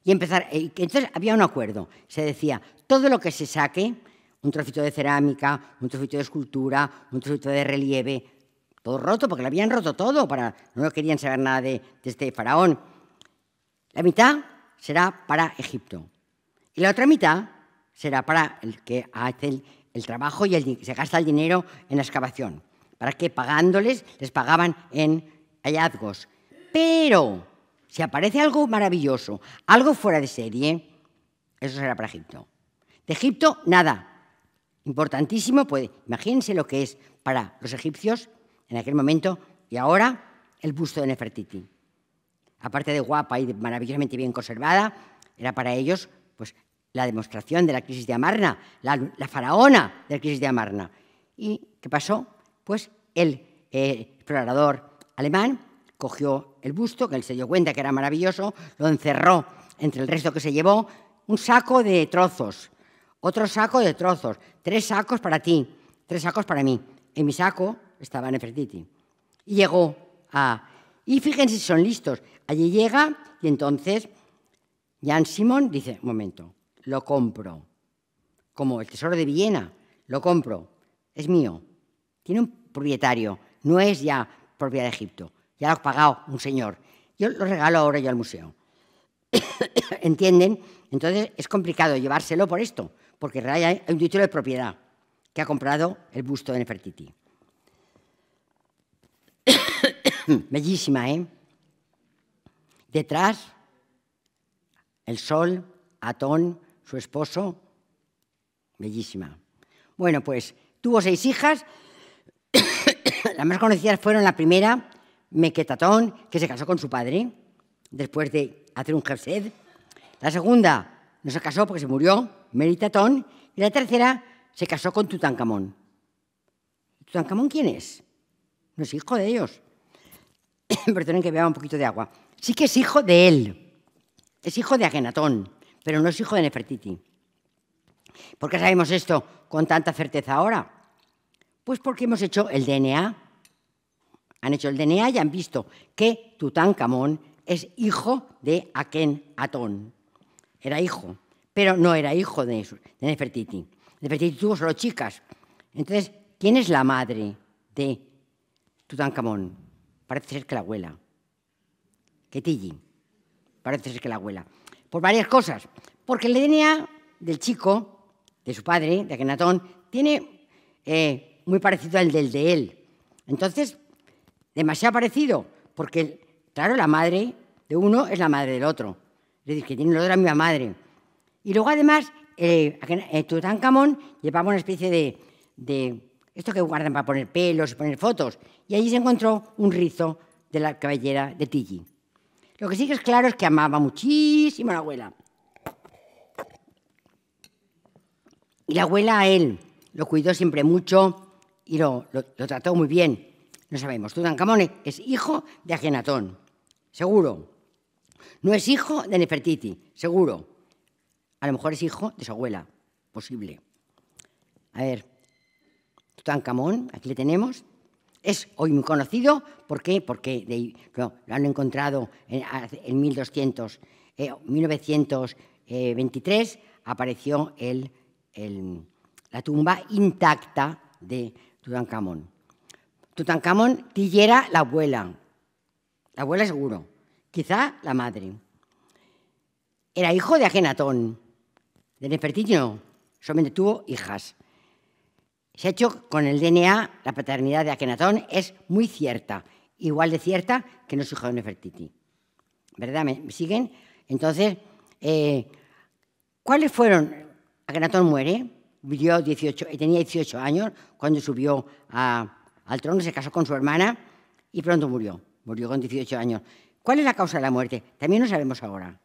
A: Y entonces había un acuerdo. Se decía, todo lo que se saque, un trocito de cerámica, un trocito de escultura, un trocito de relieve, todo roto, porque lo habían roto todo, no querían saber nada de este faraón. La mitad será para Egipto. Y la otra mitad será para el que hace el trabajo y se gasta el dinero en la excavación. Para que pagándoles, les pagaban en hallazgos. Pero si aparece algo maravilloso, algo fuera de serie, eso será para Egipto. De Egipto, nada. Importantísimo, pues imagínense lo que es para los egipcios en aquel momento y ahora el busto de Nefertiti. Aparte de guapa y maravillosamente bien conservada, era para ellos pues, la demostración de la crisis de Amarna, la faraona de la crisis de Amarna. ¿Y qué pasó? Pues el explorador alemán cogió el busto, que él se dio cuenta que era maravilloso, lo encerró entre el resto que se llevó, un saco de trozos, otro saco de trozos, 3 sacos para ti, 3 sacos para mí. En mi saco estaba Nefertiti. Y llegó y fíjense si son listos. Allí llega y entonces Jan Simon dice, un momento, lo compro. Como el tesoro de Viena, lo compro. Es mío. Tiene un propietario. No es ya propiedad de Egipto. Ya lo ha pagado un señor. Yo lo regalo ahora yo al museo. ¿Entienden? Entonces es complicado llevárselo por esto, porque en realidad hay un título de propiedad que ha comprado el busto de Nefertiti. Bellísima, ¿eh? Detrás, el sol, Atón, su esposo. Bellísima. Bueno, pues tuvo 6 hijas. Las más conocidas fueron la primera, Meketatón, que se casó con su padre, después de hacer un Jefsed. La segunda no se casó porque se murió, Meritatón. Y la tercera se casó con Tutankamón. ¿Tutankamón quién es? No es hijo de ellos. Perdonen que beba un poquito de agua. Sí que es hijo de él. Es hijo de Akenatón, pero no es hijo de Nefertiti. ¿Por qué sabemos esto con tanta certeza ahora? Pues porque hemos hecho el DNA. Han hecho el DNA y han visto que Tutankamón es hijo de Akenatón. Era hijo, pero no era hijo de Nefertiti. Nefertiti tuvo solo chicas. Entonces, ¿quién es la madre de Tutankamón? Parece ser que la abuela. Ketiji. Parece ser que la abuela. Por varias cosas. Porque el DNA del chico, de su padre, de Akenatón, tiene muy parecido al del de él. Entonces, demasiado parecido, porque, claro, la madre de uno es la madre del otro. Es decir, que tienen los dos la misma madre. Y luego, además, Tutankamón llevaba una especie de esto que guardan para poner pelos y poner fotos. Y allí se encontró un rizo de la cabellera de Tiji. Lo que sí que es claro es que amaba muchísimo a la abuela. Y la abuela a él lo cuidó siempre mucho y lo trató muy bien. No sabemos. Tutankamón es hijo de Akenatón, seguro. No es hijo de Nefertiti, seguro. A lo mejor es hijo de su abuela, posible. A ver, Tutankamón, aquí le tenemos. Es hoy muy conocido. ¿Por qué? Porque lo han encontrado en 1923. Apareció la tumba intacta de Tutankamón. Tutankamón, Tiji era la abuela. La abuela seguro. Quizá la madre. Era hijo de Akenatón. De Nefertiti no. Solamente tuvo hijas. Se ha hecho con el DNA, la paternidad de Akenatón es muy cierta. Igual de cierta que no es hijo de Nefertiti. ¿Verdad? ¿Me siguen? Entonces, ¿cuáles fueron? Akenatón muere. Tenía 18 años cuando subió al trono, se casó con su hermana y pronto murió. Murió con 18 años. ¿Cuál es la causa de la muerte? También lo sabemos ahora.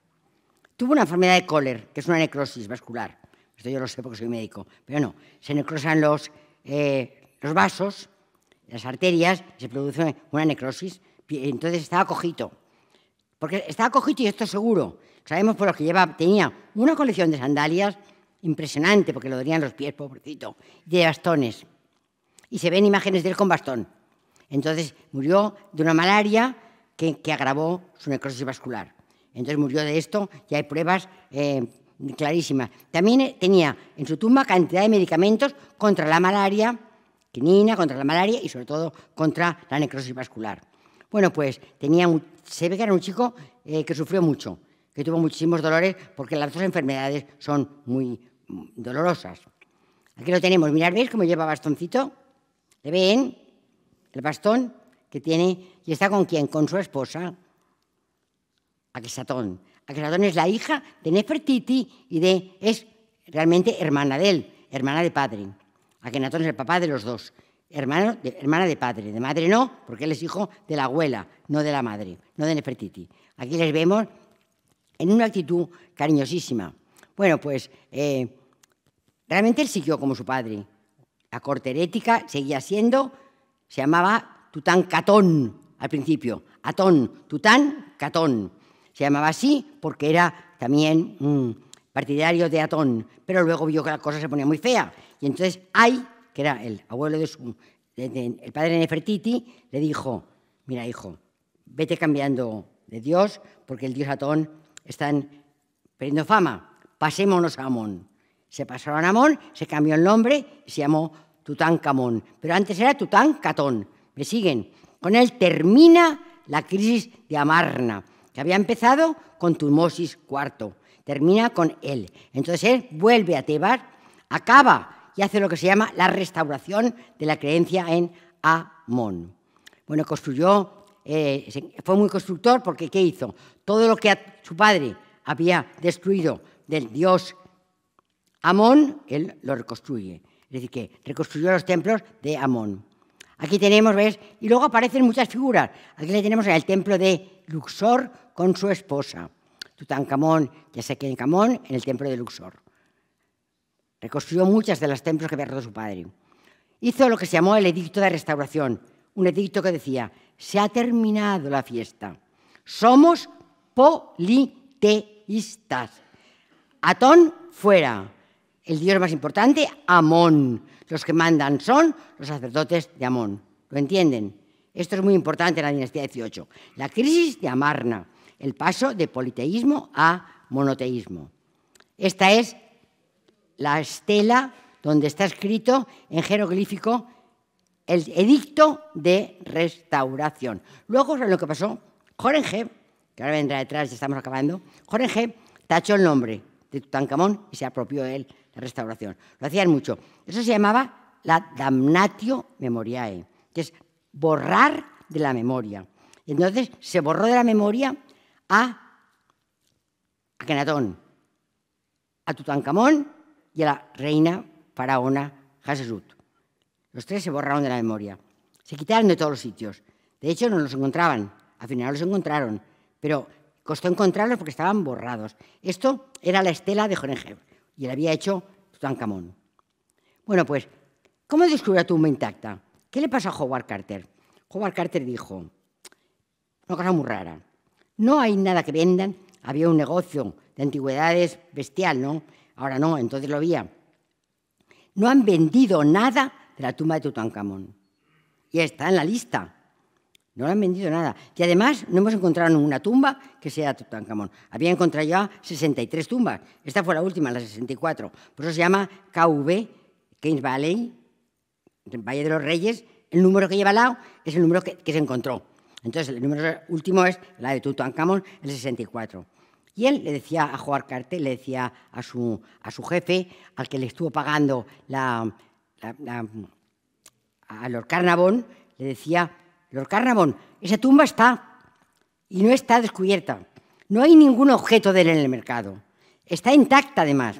A: Tuvo una enfermedad de Kohler, que es una necrosis vascular. Esto yo lo sé porque soy médico, pero no. Se necrosan los vasos, las arterias, y se produce una necrosis. Entonces estaba cojito. Porque estaba cojito y esto seguro. Sabemos por lo que tenía una colección de sandalias impresionante, porque lo dolían los pies, pobrecito, de bastones. Y se ven imágenes de él con bastón. Entonces murió de una malaria que agravó su necrosis vascular. Entonces murió de esto y hay pruebas clarísimas. También tenía en su tumba cantidad de medicamentos contra la malaria, quinina, contra la malaria y sobre todo contra la necrosis vascular. Bueno, pues se ve que era un chico que sufrió mucho, que tuvo muchísimos dolores porque las dos enfermedades son muy dolorosas. Aquí lo tenemos. Mirad, ¿veis cómo lleva bastoncito? ¿Le ven? El bastón que tiene. ¿Y está con quién? Con su esposa, Akhenatón. Akhenatón es la hija de Nefertiti y es realmente hermana de él, hermana de padre. Akhenatón es el papá de los dos. Hermana de padre. De madre no, porque él es hijo de la abuela, no de la madre, no de Nefertiti. Aquí les vemos en una actitud cariñosísima. Bueno, pues realmente él siguió como su padre. La corte herética seguía siendo, se llamaba Tutankamón al principio. Atón, Tutankamón. Se llamaba así porque era también partidario de Atón, pero luego vio que la cosa se ponía muy fea. Y entonces que era el abuelo el padre de Nefertiti, le dijo: mira, hijo, vete cambiando de Dios porque el dios Atón están perdiendo fama. Pasémonos a Amón. Se pasaron a Amón, se cambió el nombre y se llamó Tutankamón. Pero antes era Tutankamón. ¿Me siguen? Con él termina la crisis de Amarna, que había empezado con Tutmosis IV. Termina con él. Entonces él vuelve a Tebas, acaba y hace lo que se llama la restauración de la creencia en Amón. Bueno, fue muy constructor porque ¿qué hizo? Todo lo que su padre había destruido del dios Amón, él lo reconstruye. Es decir, que reconstruyó los templos de Amón. Aquí tenemos, ¿ves? Y luego aparecen muchas figuras. Aquí le tenemos en el templo de Luxor con su esposa. Tutankamón, ya sé que en Camón, en el templo de Luxor. Reconstruyó muchas de los templos que había roto su padre. Hizo lo que se llamó el edicto de restauración. Un edicto que decía: se ha terminado la fiesta. Somos politeístas. Atón fuera. El dios más importante, Amón. Los que mandan son los sacerdotes de Amón. ¿Lo entienden? Esto es muy importante en la dinastía 18. La crisis de Amarna, el paso de politeísmo a monoteísmo. Esta es la estela donde está escrito en jeroglífico el edicto de restauración. Luego, lo que pasó, Horemheb, que ahora vendrá detrás, ya estamos acabando, Horemheb tachó el nombre de Tutankamón y se apropió él la restauración. Lo hacían mucho. Eso se llamaba la damnatio memoriae, que es borrar de la memoria. Y entonces se borró de la memoria a Akhenatón, a Tutankamón y a la reina faraona Hatshepsut. Los tres se borraron de la memoria. Se quitaron de todos los sitios. De hecho, no los encontraban. Al final los encontraron. Pero costó encontrarlos porque estaban borrados. Esto era la estela de Horemheb y la había hecho Tutankamón. Bueno, pues, ¿cómo descubrió la tumba intacta? ¿Qué le pasó a Howard Carter? Howard Carter dijo una cosa muy rara. No hay nada que vendan. Había un negocio de antigüedades bestial, ¿no? Ahora no, entonces lo había. No han vendido nada de la tumba de Tutankamón. Y está en la lista. No le han vendido nada. Y además no hemos encontrado ninguna tumba que sea Tutankamón. Había encontrado ya 63 tumbas. Esta fue la última, la 64. Por eso se llama KV, Kings Valley, el Valle de los Reyes. El número que lleva al lado es el número que se encontró. Entonces el número último es la de Tutankamón, el 64. Y él le decía a Howard Carter, le decía a su jefe, al que le estuvo pagando a Lord Carnarvon, le decía: Lord Carnarvon, esa tumba está y no está descubierta. No hay ningún objeto de él en el mercado. Está intacta, además.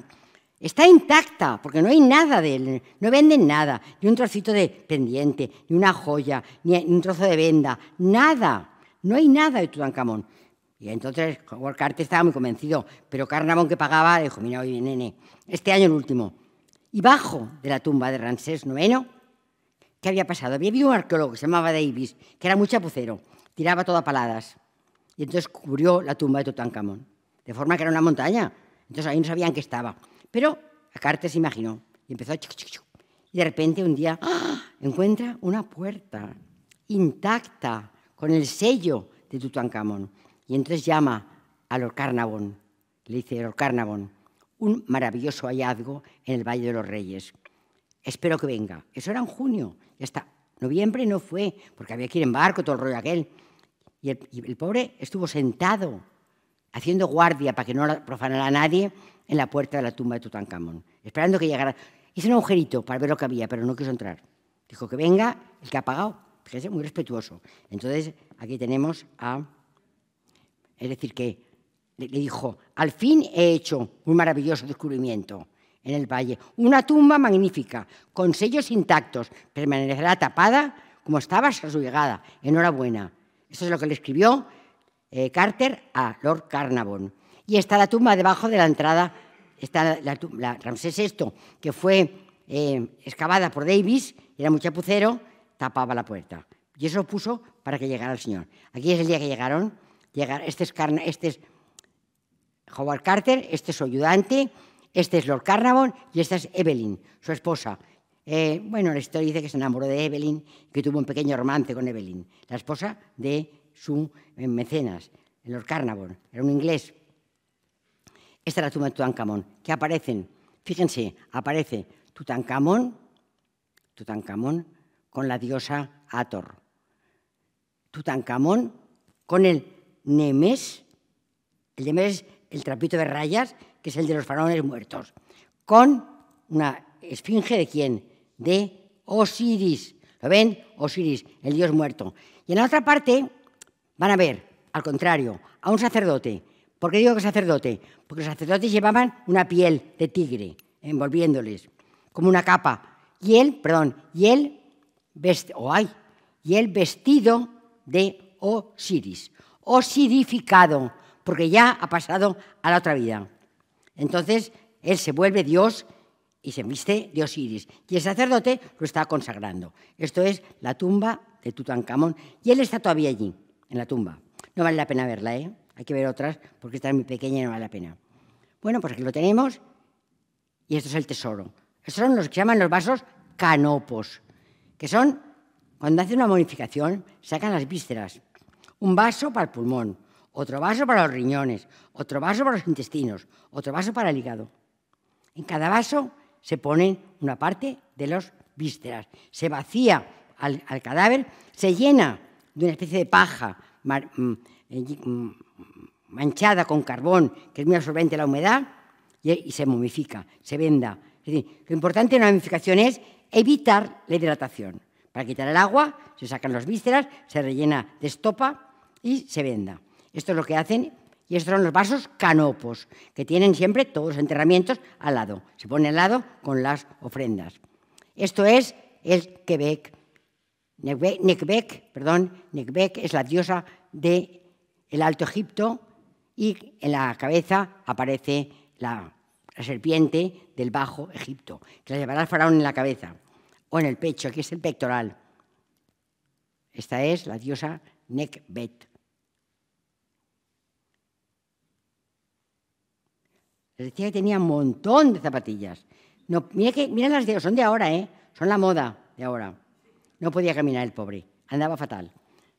A: Está intacta, porque no hay nada de él. No venden nada, ni un trocito de pendiente, ni una joya, ni un trozo de venda. Nada, no hay nada de Tutankamón. Y entonces Howard Carter estaba muy convencido, pero Carnarvon, que pagaba, dijo, mira, oye, nene, este año el último. Y bajo de la tumba de Ramsés IX, ¿qué había pasado? Había habido un arqueólogo que se llamaba Davis, que era muy chapucero, tiraba todo a paladas. Y entonces cubrió la tumba de Tutankamón, de forma que era una montaña. Entonces ahí no sabían qué estaba. Pero a Carter se imaginó y empezó a chuc, chuc, chuc. Y de repente un día encuentra una puerta intacta con el sello de Tutankamón. Y entonces llama a Lord Carnarvon, le dice, Lord Carnarvon, un maravilloso hallazgo en el Valle de los Reyes. Espero que venga. Eso era en junio. Y hasta noviembre no fue, porque había que ir en barco, todo el rollo aquel. Y el pobre estuvo sentado, haciendo guardia para que no la profanara a nadie, en la puerta de la tumba de Tutankamón, esperando que llegara. Hizo un agujerito para ver lo que había, pero no quiso entrar. Dijo que venga el que ha pagado. Fíjese, muy respetuoso. Entonces, aquí tenemos a... Es decir, que le dijo, al fin he hecho un maravilloso descubrimiento en el valle. Una tumba magnífica, con sellos intactos. Permanecerá tapada como estaba hasta su llegada. Enhorabuena. Eso es lo que le escribió Carter a Lord Carnarvon. Y está la tumba debajo de la entrada, está la Ramsés VI, que fue excavada por Davis, era muy chapucero, tapaba la puerta. Y eso lo puso para que llegara el señor. Aquí es el día que llegaron. Este es Howard Carter, este es su ayudante, este es Lord Carnarvon y esta es Evelyn, su esposa. Bueno, la historia dice que se enamoró de Evelyn, que tuvo un pequeño romance con Evelyn, la esposa de su mecenas, Lord Carnarvon, era un inglés. Esta es la tumba de Tutankamón, que aparecen, fíjense, aparece Tutankamón con la diosa Hathor, Tutankamón con el Nemes, el Nemes es el trapito de rayas, que es el de los faraones muertos, con una esfinge de ¿quién? De Osiris. ¿Lo ven? Osiris, el dios muerto. Y en la otra parte van a ver, al contrario, a un sacerdote. ¿Por qué digo que sacerdote? Porque los sacerdotes llevaban una piel de tigre envolviéndoles, como una capa. Y el vestido de Osiris. Osirificado, porque ya ha pasado a la otra vida. Entonces, él se vuelve Dios y se viste de Osiris. Y el sacerdote lo está consagrando. Esto es la tumba de Tutankamón. Y él está todavía allí, en la tumba. No vale la pena verla, ¿eh? Hay que ver otras, porque esta es muy pequeña y no vale la pena. Bueno, pues aquí lo tenemos. Y esto es el tesoro. Estos son los que se llaman los vasos canopos, que son, cuando hace una momificación, sacan las vísceras. Un vaso para el pulmón, otro vaso para los riñones, otro vaso para los intestinos, otro vaso para el hígado. En cada vaso se pone una parte de los vísceras. Se vacía al cadáver, se llena de una especie de paja manchada con carbón, que es muy absorbente a la humedad, y se momifica, se venda. Es decir, lo importante en la momificación es evitar la hidratación. Para quitar el agua, se sacan las vísceras, se rellena de estopa y se venda. Esto es lo que hacen, y estos son los vasos canopos, que tienen siempre todos los enterramientos al lado. Se pone al lado con las ofrendas. Esto es el Quebec. Nekhbek es la diosa del Alto Egipto, y en la cabeza aparece la serpiente del Bajo Egipto, que la llevará el faraón en la cabeza o en el pecho. Aquí es el pectoral. Esta es la diosa Nekhbet. Les decía que tenía un montón de zapatillas. No, mira las de, son de ahora, son la moda de ahora. No podía caminar el pobre, andaba fatal.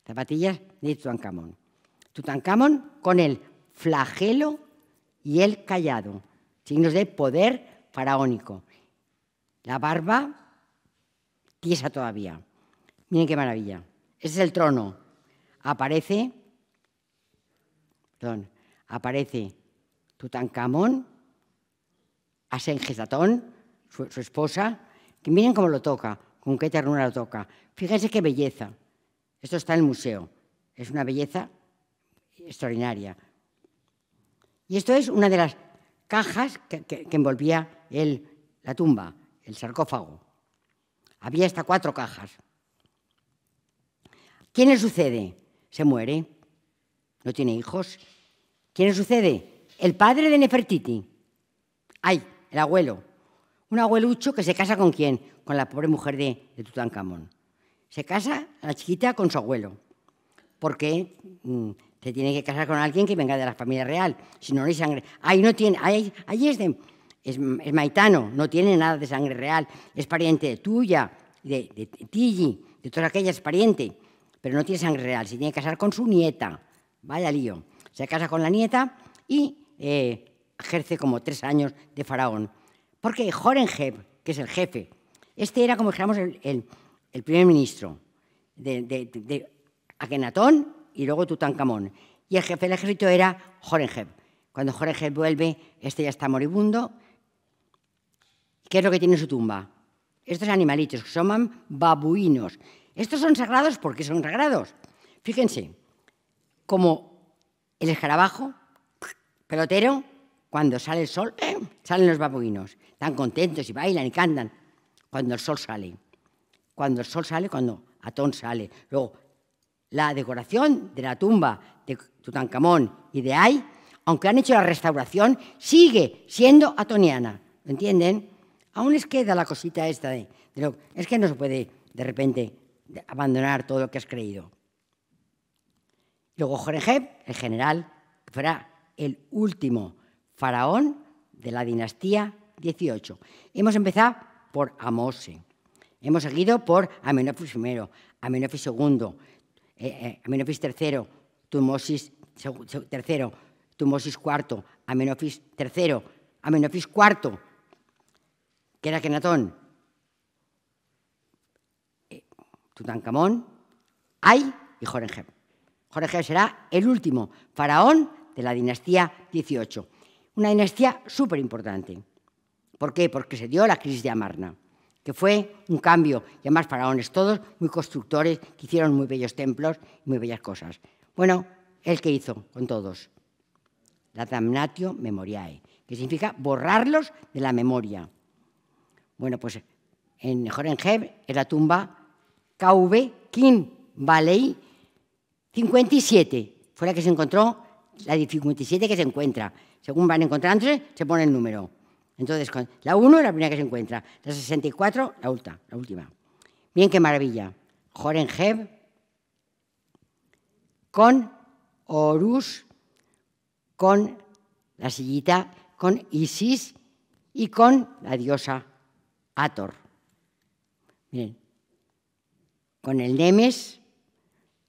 A: Zapatillas de Tutankamón. Tutankamón con el flagelo y el cayado, signos de poder faraónico. La barba tiesa todavía. Miren qué maravilla. Ese es el trono. Aparece Tutankamón, Asenjesatón, su esposa, que miren cómo lo toca, con qué ternura lo toca. Fíjense qué belleza. Esto está en el museo. Es una belleza extraordinaria. Y esto es una de las cajas que envolvía la tumba, el sarcófago. Había hasta 4 cajas. ¿Quién le sucede? se muere, no tiene hijos. ¿Quién le sucede? El padre de Nefertiti. Ay, el abuelo. Un abuelucho que se casa ¿con quién? Con la pobre mujer de Tutankamón. Se casa la chiquita con su abuelo, porque se tiene que casar con alguien que venga de la familia real, si no, no hay sangre. Ahí no tiene, ahí es maitano, no tiene nada de sangre real, es pariente tuya, de Tilly, de todas aquellas, es pariente, pero no tiene sangre real, se tiene que casar con su nieta, vaya lío. Se casa con la nieta y ejerce como 3 años de faraón, porque Horemheb, que es el jefe, este era como dijéramos el primer ministro de Akenatón y luego Tutankamón. Y el jefe del ejército era Horemheb. Cuando Horemheb vuelve, este ya está moribundo. ¿Qué es lo que tiene en su tumba? Estos animalitos que se llaman babuinos. Estos son sagrados porque son sagrados. Fíjense, como el escarabajo, pelotero, cuando sale el sol, salen los babuinos. Están contentos y bailan y cantan. Cuando el sol sale. Cuando el sol sale, cuando Atón sale. Luego, la decoración de la tumba de Tutankamón y de Ay, aunque han hecho la restauración, sigue siendo atoniana. ¿Lo entienden? Aún les queda la cosita esta es que no se puede de repente abandonar todo lo que has creído. Luego Horemheb, el general, fuera el último faraón de la dinastía 18. Hemos empezado por Amose. Hemos seguido por Amenofis I, Amenofis II, Amenofis III, Tutmosis III, Tutmosis IV, Amenofis III, Amenofis IV, que era Akenatón, Tutankamón, Ay y Horemheb. Horemheb será el último faraón de la dinastía 18. Una dinastía súper importante. ¿Por qué? Porque se dio la crisis de Amarna, que fue un cambio, y además faraones todos muy constructores, que hicieron muy bellos templos y muy bellas cosas. Bueno, ¿el qué hizo con todos? La damnatio memoriae, que significa borrarlos de la memoria. Bueno, pues en Horemheb es la tumba KV King Valley 57, fue la que se encontró, la de 57 que se encuentra. Según van encontrándose, se pone el número. Entonces, la 1 es la primera que se encuentra, la 64, la última. Miren qué maravilla. Horemheb con Horus, con la sillita, con Isis y con la diosa Hathor. Miren, con el Nemes,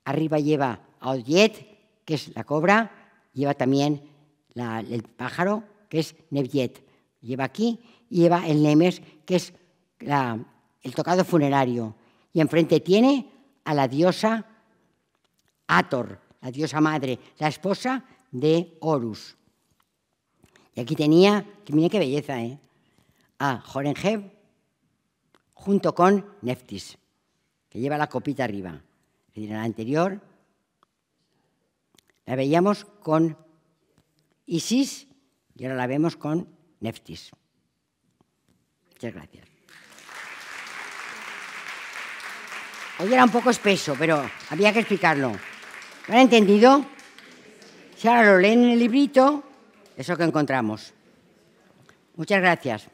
A: arriba lleva a Odyet, que es la cobra, lleva también el pájaro, que es Neviet. Lleva aquí y lleva el Nemes, que es el tocado funerario. Y enfrente tiene a la diosa Hathor, la diosa madre, la esposa de Horus. Y aquí tenía, que mira qué belleza, a Horemheb junto con Neftis, que lleva la copita arriba. Es decir, en la anterior la veíamos con Isis y ahora la vemos con Neftis. Muchas gracias. Hoy era un poco espeso, pero había que explicarlo. ¿Lo han entendido? Si ahora lo leen en el librito, es lo que encontramos. Muchas gracias.